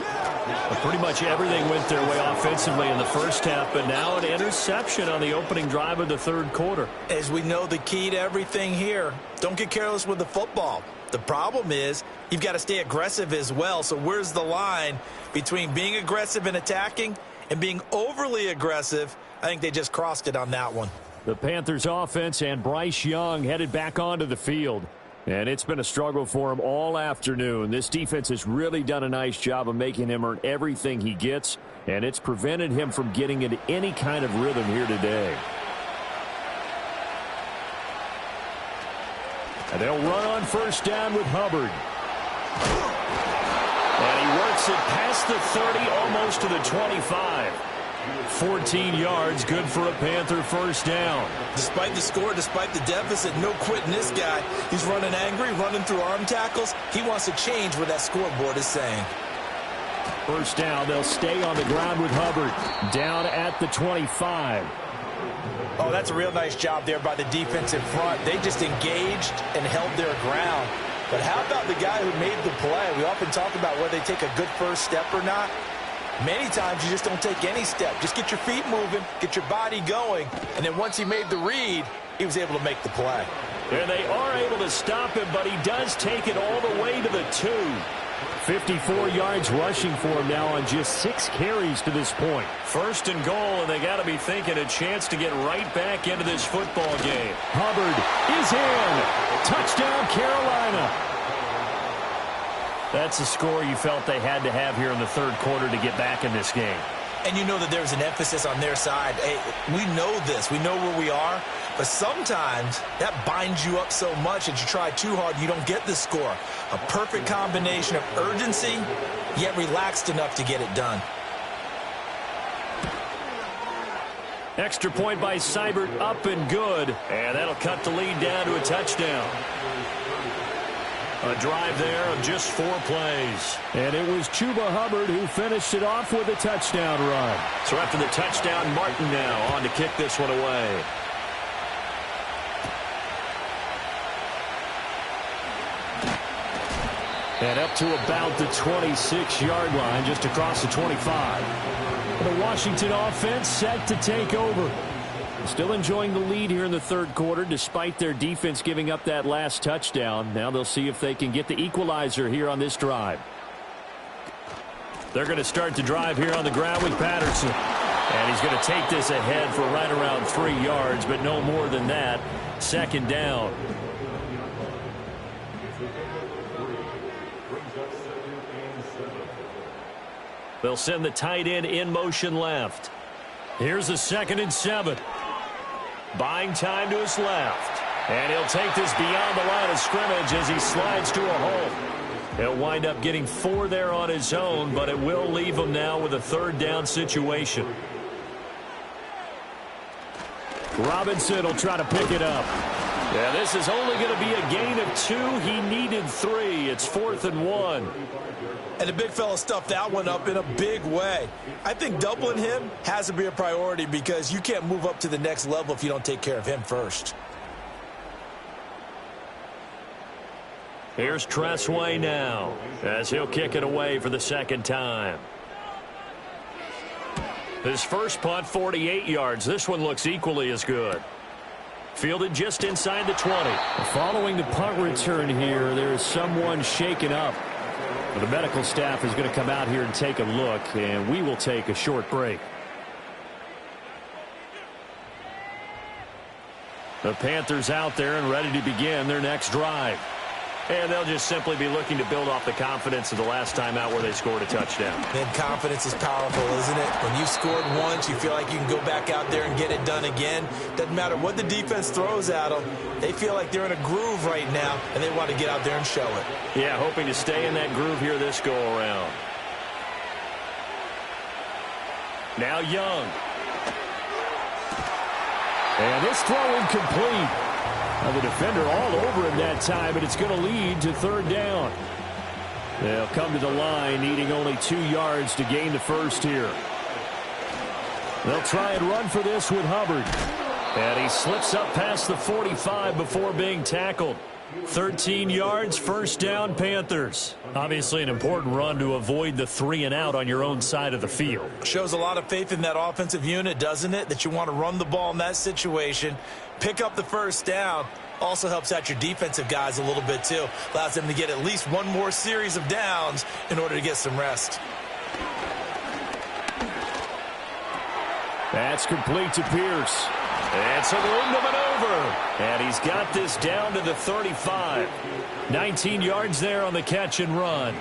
Pretty much everything went their way offensively in the first half, but now an interception on the opening drive of the 3rd quarter. As we know, the key to everything here, don't get careless with the football. The problem is you've got to stay aggressive as well. So where's the line between being aggressive and attacking and being overly aggressive? I think they just crossed it on that one. The Panthers offense and Bryce Young headed back onto the field. And it's been a struggle for him all afternoon. This defense has really done a nice job of making him earn everything he gets, and it's prevented him from getting into any kind of rhythm here today. And they'll run on 1st down with Hubbard. And he works it past the 30, almost to the 25. 14 yards, good for a Panther 1st down. Despite the score, despite the deficit, no quitting this guy. He's running angry, running through arm tackles. He wants to change what that scoreboard is saying. 1st down, they'll stay on the ground with Hubbard. Down at the 25. Oh, that's a real nice job there by the defense in front. They just engaged and held their ground. But how about the guy who made the play? We often talk about whether they take a good first step or not. Many times you just don't take any step. Just get your feet moving, get your body going, and then once he made the read, he was able to make the play. And they are able to stop him, but he does take it all the way to the 2. 54 yards rushing for him now on just 6 carries to this point. 1st and goal, and they got to be thinking a chance to get right back into this football game. Hubbard is in. Touchdown, Carolina. That's a score you felt they had to have here in the 3rd quarter to get back in this game. And you know that there's an emphasis on their side. Hey, we know this. We know where we are. But sometimes that binds you up so much that you try too hard, you don't get the score. A perfect combination of urgency, yet relaxed enough to get it done. Extra point by Seibert, up and good. And that'll cut the lead down to a touchdown. A drive there of just 4 plays. And it was Chuba Hubbard who finished it off with a touchdown run. So after the touchdown, Martin now on to kick this one away. And up to about the 26-yard line, just across the 25. The Washington offense set to take over. Still enjoying the lead here in the 3rd quarter, despite their defense giving up that last touchdown. Now they'll see if they can get the equalizer here on this drive. They're going to start the drive here on the ground with Patterson. And he's going to take this ahead for right around 3 yards, but no more than that. 2nd down. They'll send the tight end in motion left. Here's a 2nd and 7. Buying time to his left. And he'll take this beyond the line of scrimmage as he slides to a hole. He'll wind up getting 4 there on his own, but it will leave him now with a 3rd down situation. Robinson will try to pick it up. Yeah, this is only going to be a gain of 2. He needed 3. It's 4th and 1. And the big fella stuffed that one up in a big way. I think doubling him has to be a priority because you can't move up to the next level if you don't take care of him first. Here's Tressway now as he'll kick it away for the 2nd time. His first punt, 48 yards. This one looks equally as good. Fielded just inside the 20. Following the punt return here, there is someone shaken up. The medical staff is going to come out here and take a look, and we will take a short break. The Panthers out there and ready to begin their next drive. And they'll just simply be looking to build off the confidence of the last time out where they scored a touchdown. And confidence is powerful, isn't it? When you've scored once, you feel like you can go back out there and get it done again. Doesn't matter what the defense throws at them. They feel like they're in a groove right now, and they want to get out there and show it. Yeah, hoping to stay in that groove here this go-around. Now Young. And this throw incomplete. The defender all over him that time, but it's going to lead to 3rd down. They'll come to the line, needing only 2 yards to gain the first here. They'll try and run for this with Hubbard. And he slips up past the 45 before being tackled. 13 yards, 1st down, Panthers. Obviously an important run to avoid the 3 and out on your own side of the field. Shows a lot of faith in that offensive unit, doesn't it? That you want to run the ball in that situation. Pick up the 1st down. Also helps out your defensive guys a little bit, too. Allows them to get at least one more series of downs in order to get some rest. That's complete to Pierce. It's a room to maneuver. And he's got this down to the 35. 19 yards there on the catch and run.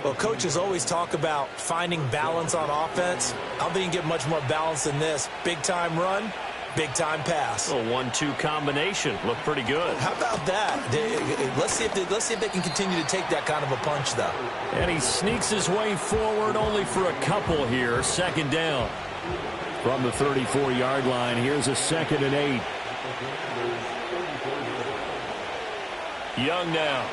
Well, coaches always talk about finding balance on offense. I don't think you can get much more balance than this. Big-time run, big-time pass. A 1-2 combination. Looked pretty good. How about that? Let's see if they can continue to take that kind of a punch, though. And he sneaks his way forward only for a couple here. 2nd down. From the 34-yard line, here's a 2nd and 8. Young now.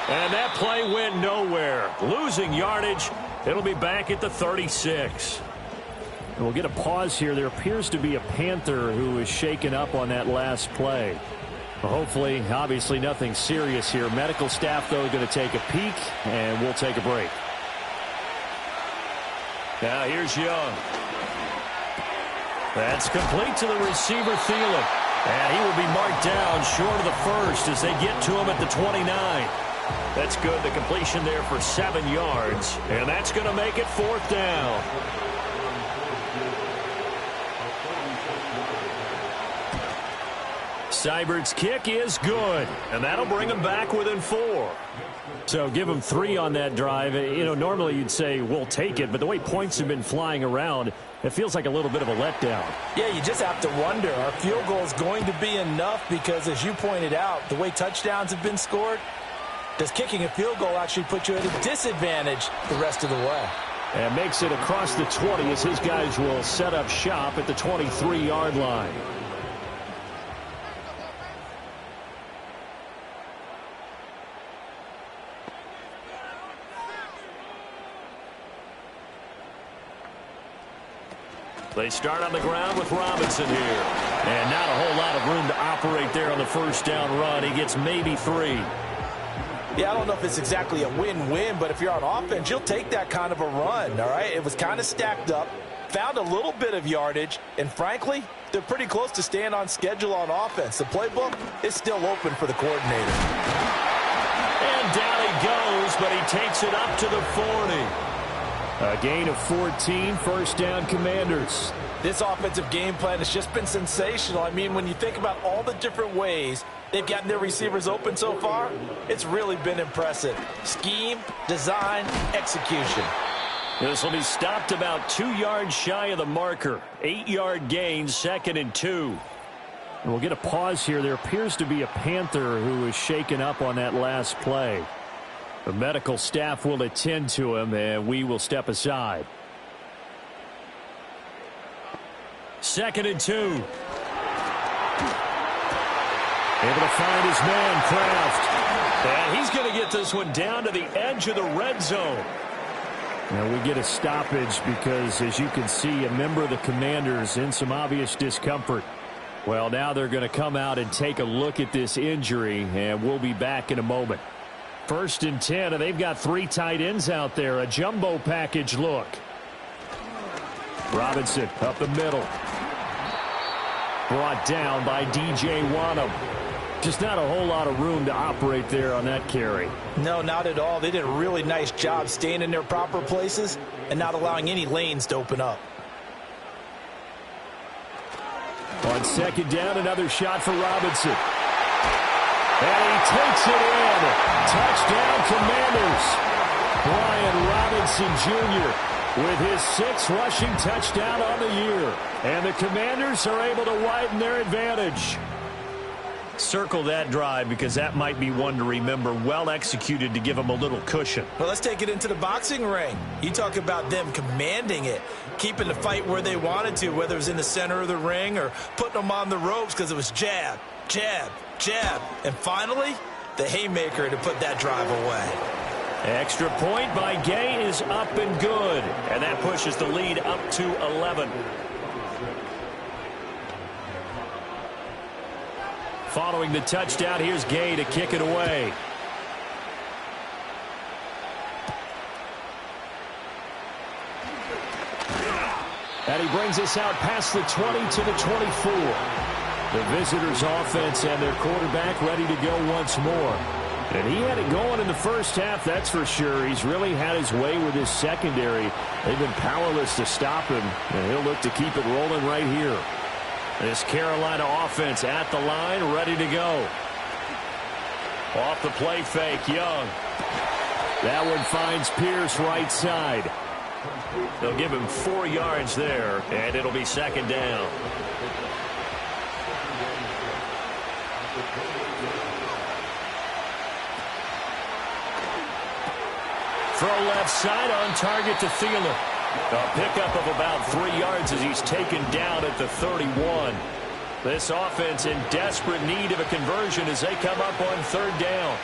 And that play went nowhere. Losing yardage. It'll be back at the 36. And we'll get a pause here. There appears to be a Panther who is shaken up on that last play. Well, hopefully, obviously nothing serious here. Medical staff, though, going to take a peek, and we'll take a break. Now here's Young. That's complete to the receiver, Thielen. And he will be marked down short of the 1st as they get to him at the 29. That's good. The completion there for 7 yards. And that's going to make it 4th down. Seibert's kick is good. And that'll bring him back within 4. So give them 3 on that drive. You know, normally you'd say we'll take it, but the way points have been flying around, it feels like a little bit of a letdown. Yeah, you just have to wonder, are field goals going to be enough? Because as you pointed out, the way touchdowns have been scored, does kicking a field goal actually put you at a disadvantage the rest of the way? And makes it across the 20 as his guys will set up shop at the 23-yard line. They start on the ground with Robinson here. And not a whole lot of room to operate there on the 1st down run. He gets maybe 3. Yeah, I don't know if it's exactly a win-win, but if you're on offense, you'll take that kind of a run, all right? It was kind of stacked up, found a little bit of yardage, and frankly, they're pretty close to staying on schedule on offense. The playbook is still open for the coordinator. And down he goes, but he takes it up to the 40. A gain of 14, 1st down, Commanders. This offensive game plan has just been sensational. I mean, when you think about all the different ways they've gotten their receivers open so far, it's really been impressive. Scheme, design, execution. This will be stopped about 2 yards shy of the marker. 8-yard gain, 2nd and 2. And we'll get a pause here. There appears to be a Panther who is shaken up on that last play. The medical staff will attend to him, and we will step aside. 2nd and 2. Able to find his man, Kraft. And he's going to get this one down to the edge of the red zone. Now we get a stoppage because, as you can see, a member of the Commanders in some obvious discomfort. Well, now they're going to come out and take a look at this injury, and we'll be back in a moment. 1st and 10, and they've got 3 tight ends out there. A jumbo package look. Robinson up the middle. Brought down by DJ Wanham. Just not a whole lot of room to operate there on that carry. No, not at all. They did a really nice job staying in their proper places and not allowing any lanes to open up. On 2nd down, another shot for Robinson. And he takes it in. Touchdown, Commanders. Brian Robinson Jr. with his 6th rushing touchdown on the year. And the Commanders are able to widen their advantage. Circle that drive because that might be one to remember. Well executed to give them a little cushion. Well, let's take it into the boxing ring. You talk about them commanding it, keeping the fight where they wanted to, whether it was in the center of the ring or putting them on the ropes because it was jab, jab, jab. And finally, the haymaker to put that drive away. Extra point by Gay is up and good. And that pushes the lead up to 11. Following the touchdown, here's Gay to kick it away. And he brings us out past the 20 to the 24. The visitors' offense and their quarterback ready to go once more. And he had it going in the first half, that's for sure. He's really had his way with his secondary. They've been powerless to stop him, and he'll look to keep it rolling right here. This Carolina offense at the line, ready to go. Off the play fake, Young. That one finds Pierce right side. They'll give him 4 yards there, and it'll be 2nd down. Throw left side on target to Thielen. A pickup of about 3 yards as he's taken down at the 31. This offense in desperate need of a conversion as they come up on 3rd down.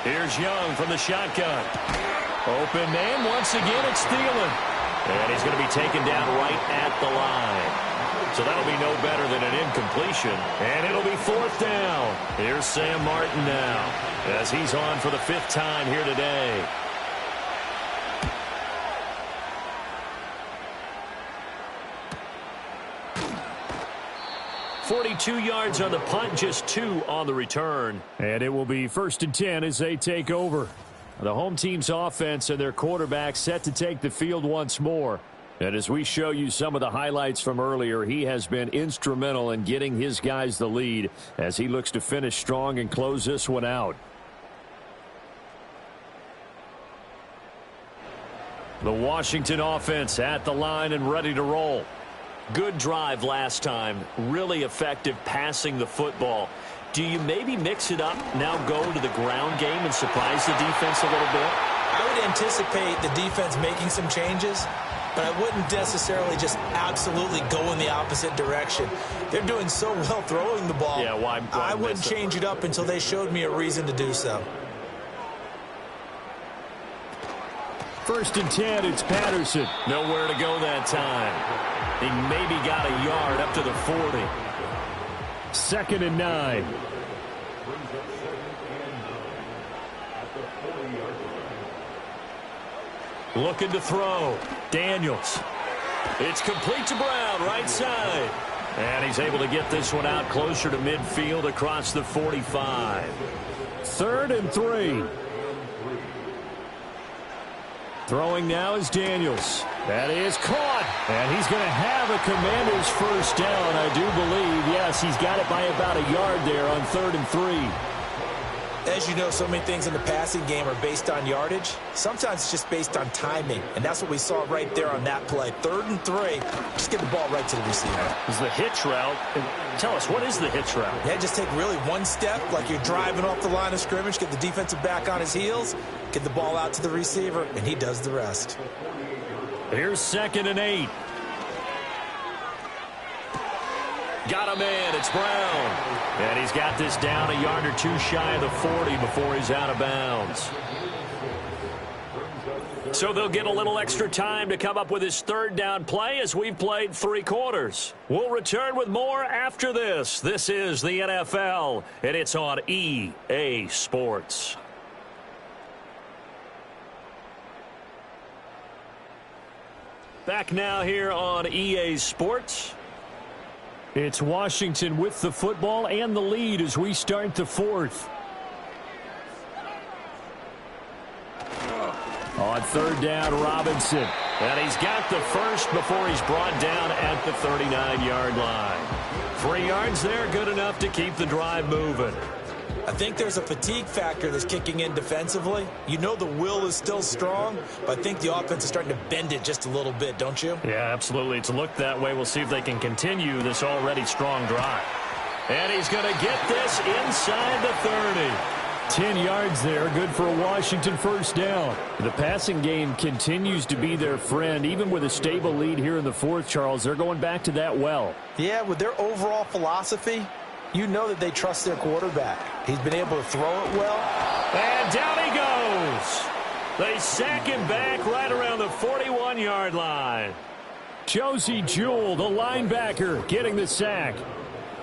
Here's Young from the shotgun. Open man, once again it's Thielen. And he's going to be taken down right at the line. So that'll be no better than an incompletion. And it'll be 4th down. Here's Sam Martin now as he's on for the 5th time here today. 42 yards on the punt, just 2 on the return. And it will be 1st and 10 as they take over. The home team's offense and their quarterback set to take the field once more. And as we show you some of the highlights from earlier, he has been instrumental in getting his guys the lead as he looks to finish strong and close this one out. The Washington offense at the line and ready to roll. Good drive last time. Really effective passing the football. Do you maybe mix it up, now go to the ground game and surprise the defense a little bit? I would anticipate the defense making some changes, but I wouldn't necessarily just absolutely go in the opposite direction. They're doing so well throwing the ball. Yeah, why I wouldn't change it up until they showed me a reason to do so. 1st and 10, it's Patterson. Nowhere to go that time. He maybe got a yard up to the 40. 2nd and 9. Looking to throw. Daniels. It's complete to Brown, right side. And he's able to get this one out closer to midfield across the 45. 3rd and 3. Throwing now is Daniels. That is caught. And he's going to have a Commanders 1st down, I do believe. Yes, he's got it by about a yard there on 3rd and 3. as you know, so many things in the passing game are based on yardage. Sometimes it's just based on timing, and that's what we saw right there on that play. 3rd and 3, just get the ball right to the receiver. Is the hitch route. Tell us, what is the hitch route? Yeah, just take really one step, like you're driving off the line of scrimmage, get the defensive back on his heels, get the ball out to the receiver, and he does the rest. Here's 2nd and 8. Got a man, it's Brown. And he's got this down a yard or two shy of the 40 before he's out of bounds. So they'll get a little extra time to come up with his 3rd down play as we've played 3 quarters. We'll return with more after this. This is the NFL, and it's on EA Sports. Back now here on EA Sports. It's Washington with the football and the lead as we start the 4th. On 3rd down, Robinson. And he's got the first before he's brought down at the 39-yard line. 3 yards there, good enough to keep the drive moving. I think there's a fatigue factor that's kicking in defensively. You know the will is still strong, but I think the offense is starting to bend it just a little bit, don't you? Yeah, absolutely. It's looked that way. We'll see if they can continue this already strong drive. And he's going to get this inside the 30. 10 yards there, good for a Washington 1st down. The passing game continues to be their friend, even with a stable lead here in the 4th, Charles. They're going back to that well. Yeah, with their overall philosophy, you know that they trust their quarterback. He's been able to throw it well. And down he goes. They sack him back right around the 41-yard line. Josie Jewell, the linebacker, getting the sack.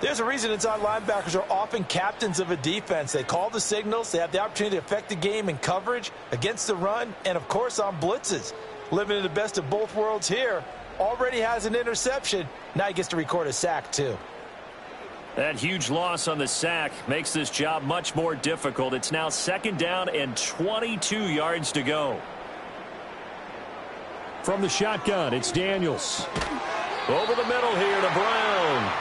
There's a reason inside linebackers are often captains of a defense. They call the signals. They have the opportunity to affect the game in coverage, against the run, and, of course, on blitzes. Living in the best of both worlds here. Already has an interception. Now he gets to record a sack, too. That huge loss on the sack makes this job much more difficult. It's now 2nd down and 22 yards to go. From the shotgun, it's Daniels. Over the middle here to Brown.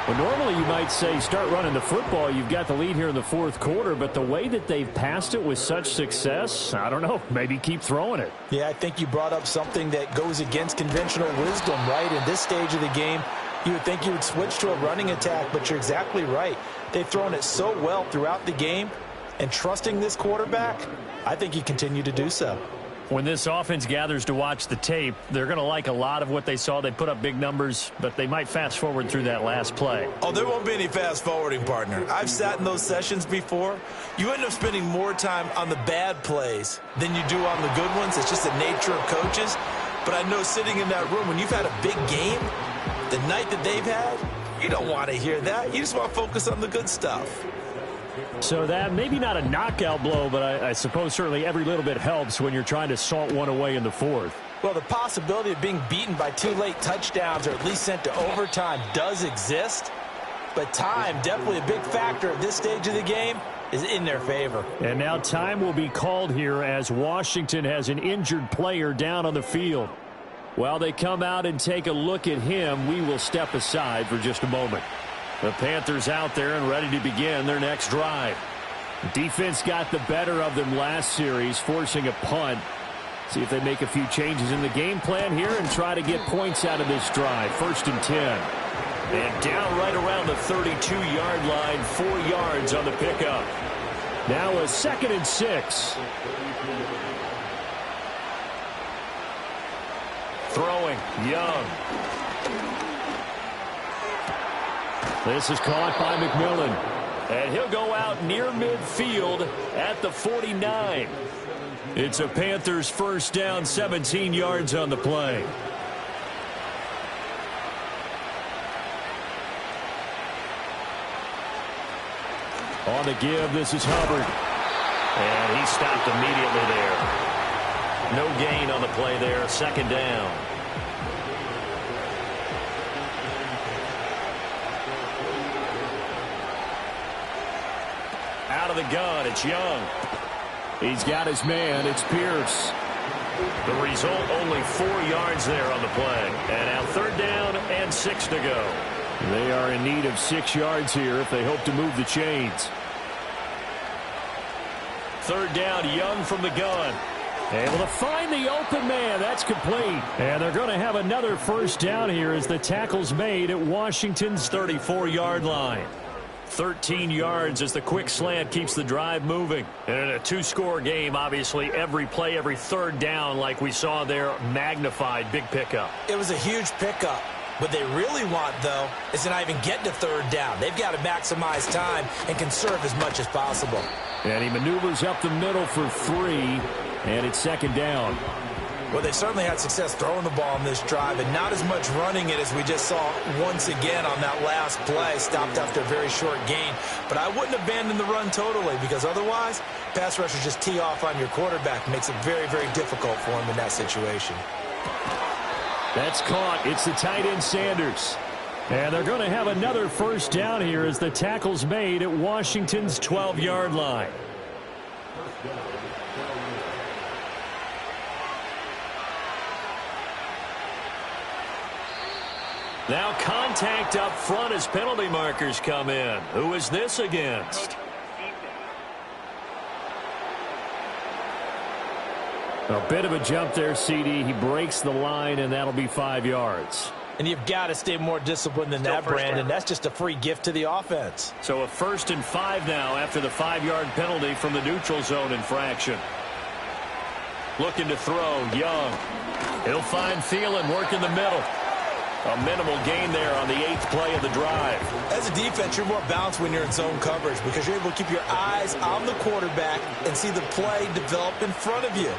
Well, normally you might say start running the football. You've got the lead here in the 4th quarter, but the way that they've passed it with such success, I don't know, maybe keep throwing it. Yeah, I think you brought up something that goes against conventional wisdom, right? In this stage of the game, you would think you would switch to a running attack, but you're exactly right. They've thrown it so well throughout the game, and trusting this quarterback, I think you continue to do so. When this offense gathers to watch the tape, they're going to like a lot of what they saw. They put up big numbers, but they might fast forward through that last play. Oh, there won't be any fast forwarding, partner. I've sat in those sessions before. You end up spending more time on the bad plays than you do on the good ones. It's just the nature of coaches. But I know sitting in that room, when you've had a big game, the night that they've had, you don't want to hear that. You just want to focus on the good stuff. So that maybe not a knockout blow, but I suppose certainly every little bit helps when you're trying to salt one away in the 4th. Well, the possibility of being beaten by 2 late touchdowns or at least sent to overtime does exist. But time, definitely a big factor at this stage of the game, is in their favor. And now time will be called here as Washington has an injured player down on the field. While they come out and take a look at him, we will step aside for just a moment. The Panthers out there and ready to begin their next drive. Defense got the better of them last series, forcing a punt. See if they make a few changes in the game plan here and try to get points out of this drive. 1st and 10. And down right around the 32-yard line, 4 yards on the pickup. Now a 2nd and 6. Throwing, Young. This is caught by McMillan. And he'll go out near midfield at the 49. It's a Panthers 1st down, 17 yards on the play. On the give, this is Hubbard. And he stopped immediately there. No gain on the play there, 2nd down. Out of the gun, it's Young. He's got his man, it's Pierce. The result, only 4 yards there on the play. And now 3rd down and 6 to go. They are in need of 6 yards here if they hope to move the chains. Third down, Young from the gun. Able to find the open man. That's complete. And they're going to have another first down here as the tackle's made at Washington's 34-yard line. 13 yards as the quick slant keeps the drive moving. And in a two-score game, obviously, every play, every third down, like we saw there, magnified. Big pickup. It was a huge pickup. What they really want, though, is to not even get to third down. They've got to maximize time and conserve as much as possible. And he maneuvers up the middle for 3, and it's second down. Well, they certainly had success throwing the ball on this drive and not as much running it as we just saw once again on that last play. Stopped after a very short gain. But I wouldn't abandon the run totally because otherwise, pass rushers just tee off on your quarterback. Makes it very, very difficult for him in that situation. That's caught. It's the tight end Sanders. And they're going to have another first down here as the tackle's made at Washington's 12-yard line. Now contact up front as penalty markers come in. Who is this against? A bit of a jump there, CD. He breaks the line, and that'll be 5 yards. And you've got to stay more disciplined than that, Brandon. That's just a free gift to the offense. So a 1st and 5 now after the 5-yard penalty from the neutral zone infraction. Looking to throw, Young. He'll find Thielen, work in the middle. A minimal gain there on the 8th play of the drive. As a defense, you're more balanced when you're in zone coverage because you're able to keep your eyes on the quarterback and see the play develop in front of you.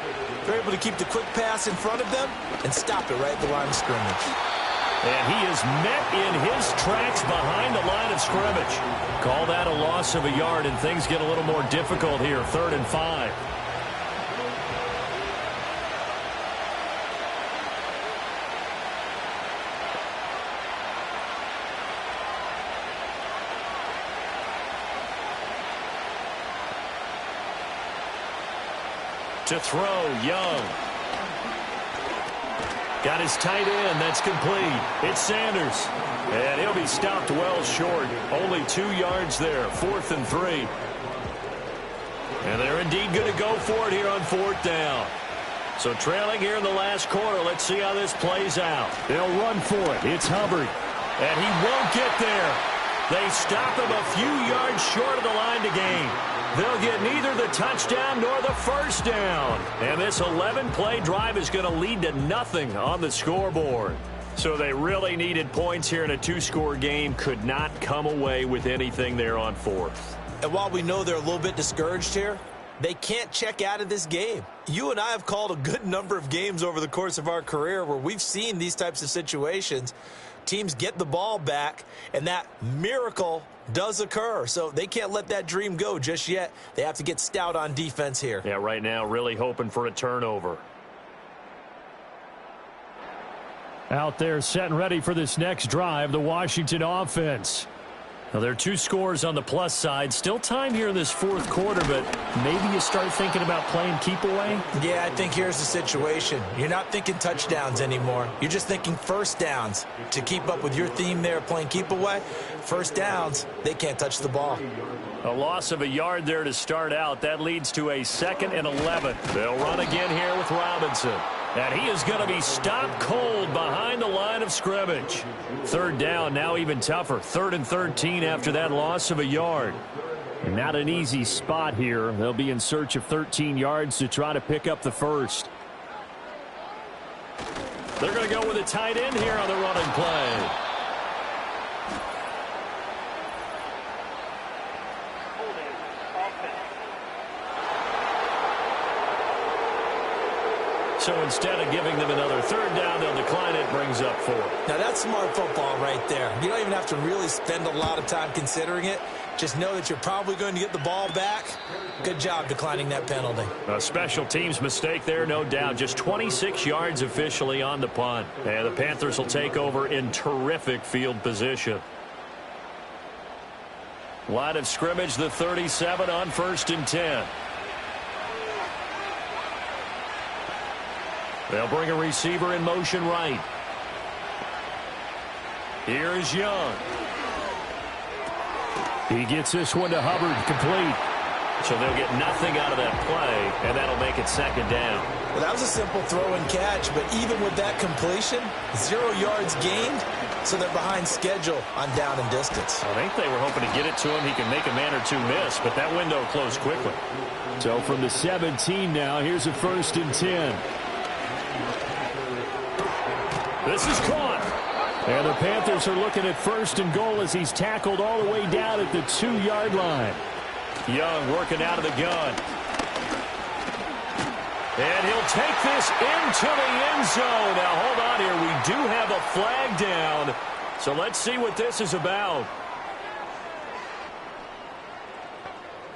You're able to keep the quick pass in front of them and stop it right at the line of scrimmage. And he is met in his tracks behind the line of scrimmage. Call that a loss of a yard, and things get a little more difficult here. 3rd and 5. To throw, Young. Got his tight end. That's complete. It's Sanders. And he'll be stopped well short. Only 2 yards there. 4th and 3. And they're indeed going to go for it here on 4th down. So trailing here in the last quarter. Let's see how this plays out. They'll run for it. It's Hubbard. And he won't get there. They stop him a few yards short of the line to gain. They'll get neither the touchdown nor the first down. And this 11-play drive is going to lead to nothing on the scoreboard. So they really needed points here in a 2-score game. Could not come away with anything there on 4th. And while we know they're a little bit discouraged here, they can't check out of this game. You and I have called a good number of games over the course of our career where we've seen these types of situations. Teams get the ball back, and that miracle does occur. So they can't let that dream go just yet. They have to get stout on defense here. Yeah, right now really hoping for a turnover. Out there set and ready for this next drive, the Washington offense. Now, there are 2 scores on the plus side. Still time here in this 4th quarter, but maybe you start thinking about playing keep away? Yeah, I think here's the situation. You're not thinking touchdowns anymore. You're just thinking first downs. To keep up with your theme there, playing keep away, first downs, they can't touch the ball. A loss of a yard there to start out. That leads to a 2nd and 11. They'll run again here with Robinson. And he is going to be stopped cold behind the line of scrimmage. 3rd down, now even tougher. 3rd and 13 after that loss of a yard. And not an easy spot here. They'll be in search of 13 yards to try to pick up the first. They're going to go with a tight end here on the running play. So instead of giving them another 3rd down, they'll decline it, brings up 4. Now that's smart football right there. You don't even have to really spend a lot of time considering it. Just know that you're probably going to get the ball back. Good job declining that penalty. A special teams mistake there, no doubt. Just 26 yards officially on the punt. And the Panthers will take over in terrific field position. Line of scrimmage, the 37 on 1st and 10. They'll bring a receiver in motion right. Here's Young. He gets this one to Hubbard, complete. So they'll get nothing out of that play, and that'll make it second down. Well, that was a simple throw and catch, but even with that completion, 0 yards gained, so they're behind schedule on down and distance. I think they were hoping to get it to him. He can make a man or two miss, but that window closed quickly. So from the 17 now, here's a 1st and 10. This is caught. And the Panthers are looking at 1st and goal as he's tackled all the way down at the 2-yard line. Young working out of the gun. And he'll take this into the end zone. Now, hold on here. We do have a flag down. So let's see what this is about.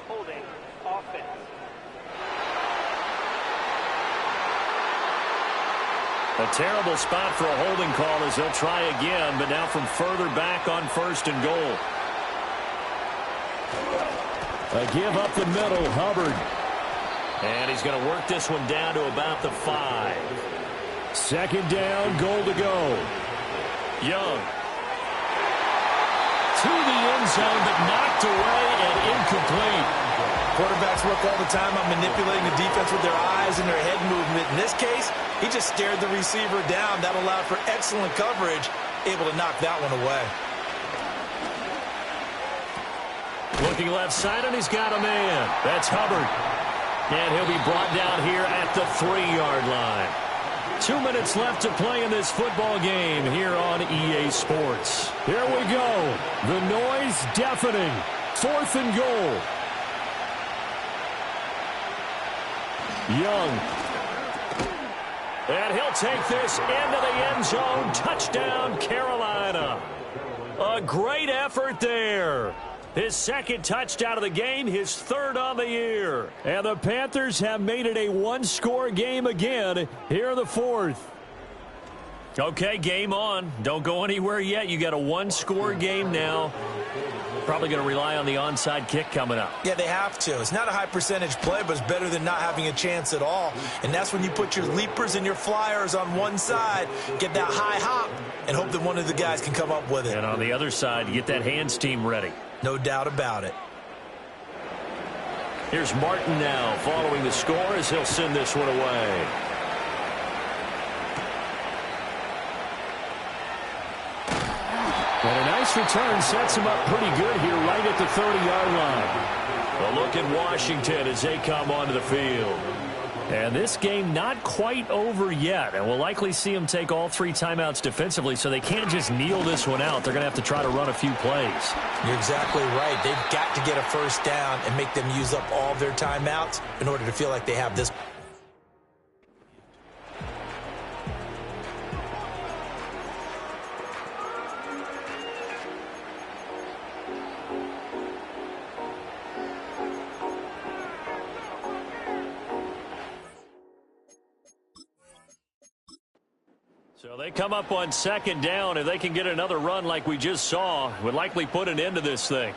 Holding offense. A terrible spot for a holding call as they'll try again, but now from further back on 1st and goal. A give up the middle, Hubbard. And he's going to work this one down to about the 5. 2nd down, goal to go. Young. To the end zone, but knocked away and incomplete. Quarterbacks work all the time on manipulating the defense with their eyes and their head movement. In this case, he just stared the receiver down. That allowed for excellent coverage, able to knock that one away. Looking left side, and he's got a man. That's Hubbard. And he'll be brought down here at the 3-yard line. 2 minutes left to play in this football game here on EA Sports. Here we go. The noise deafening. 4th and goal. Young. And he'll take this into the end zone. Touchdown, Carolina. A great effort there. His 2nd touchdown of the game, his 3rd on the year. And the Panthers have made it a 1-score game again here in the 4th. Okay, game on. Don't go anywhere yet. You got a 1-score game now. Probably going to rely on the onside kick coming up. Yeah, they have to. It's not a high percentage play, but it's better than not having a chance at all. And that's when you put your leapers and your flyers on one side, get that high hop, and hope that one of the guys can come up with it. And on the other side, you get that hands team ready. No doubt about it. Here's Martin now following the score as he'll send this one away. And a nice return sets him up pretty good here right at the 30-yard line. A look at Washington as they come onto the field. And this game not quite over yet. And we'll likely see them take all 3 timeouts defensively, so they can't just kneel this one out. They're going to have to try to run a few plays. You're exactly right. They've got to get a 1st down and make them use up all their timeouts in order to feel like they have this. So they come up on 2nd down. If they can get another run like we just saw, would likely put an end to this thing.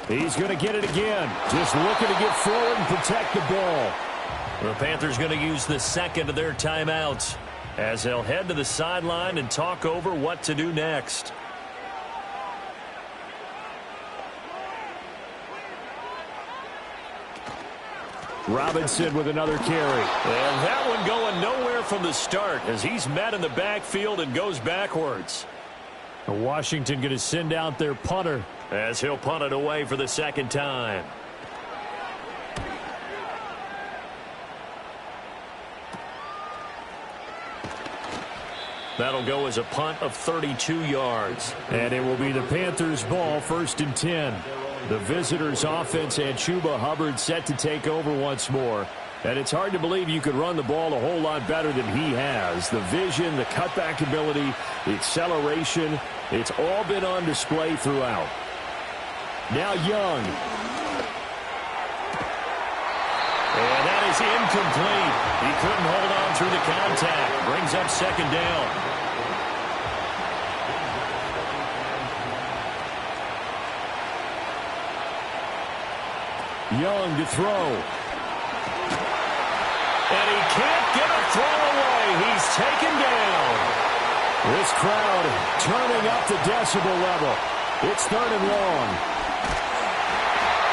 He's going to get it again. Just looking to get forward and protect the ball. The Panthers going to use the 2nd of their timeouts as they'll head to the sideline and talk over what to do next. Robinson with another carry. And that one going nowhere from the start as he's met in the backfield and goes backwards. Washington going to send out their punter as he'll punt it away for the 2nd time. That'll go as a punt of 32 yards. And it will be the Panthers' ball, 1st and 10. The visitors' offense and Chuba Hubbard set to take over once more. And it's hard to believe you could run the ball a whole lot better than he has. The vision, the cutback ability, the acceleration, it's all been on display throughout. Now Young. And that is incomplete. He couldn't hold on through the contact. Brings up 2nd down. Young to throw. And he can't get a throw away. He's taken down. This crowd turning up the decibel level. It's 3rd and long.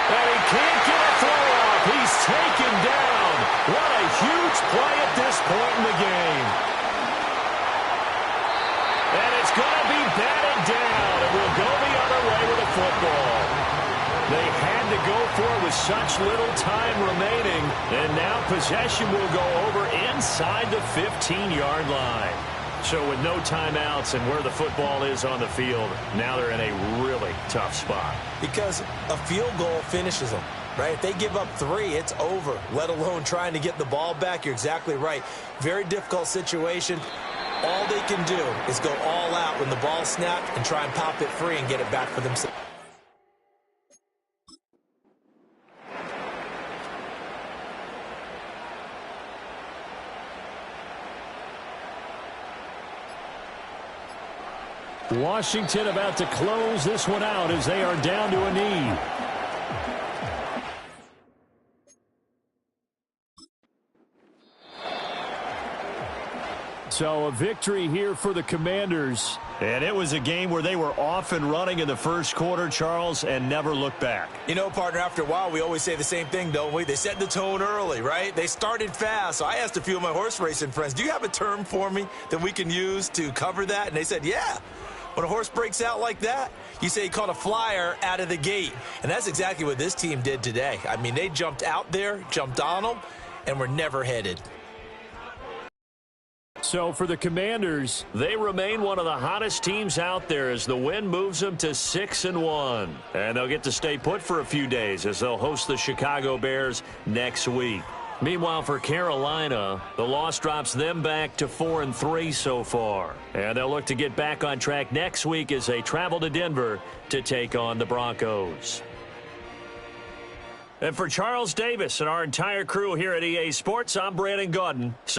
And he can't get a throw off. He's taken down. What a huge play at this point in the game. And it's going to be batted down, and we'll go the other way with the football. They had to go for it with such little time remaining, and now possession will go over inside the 15-yard line. So with no timeouts and where the football is on the field, now they're in a really tough spot. Because a field goal finishes them, right? If they give up 3, it's over, let alone trying to get the ball back. You're exactly right. Very difficult situation. All they can do is go all out when the ball's snapped and try and pop it free and get it back for themselves. Washington about to close this one out as they are down to a knee. So a victory here for the Commanders. And it was a game where they were off and running in the first quarter, Charles, and never looked back. You know, partner, after a while, we always say the same thing, don't we? They set the tone early, right? They started fast. So I asked a few of my horse racing friends, do you have a term for me that we can use to cover that? And they said, yeah. When a horse breaks out like that, you say he caught a flyer out of the gate. And that's exactly what this team did today. I mean, they jumped out there, jumped on them, and were never headed. So for the Commanders, they remain one of the hottest teams out there as the win moves them to 6-1. And they'll get to stay put for a few days as they'll host the Chicago Bears next week. Meanwhile, for Carolina, the loss drops them back to 4-3 so far. And they'll look to get back on track next week as they travel to Denver to take on the Broncos. And for Charles Davis and our entire crew here at EA Sports, I'm Brandon Gaudin.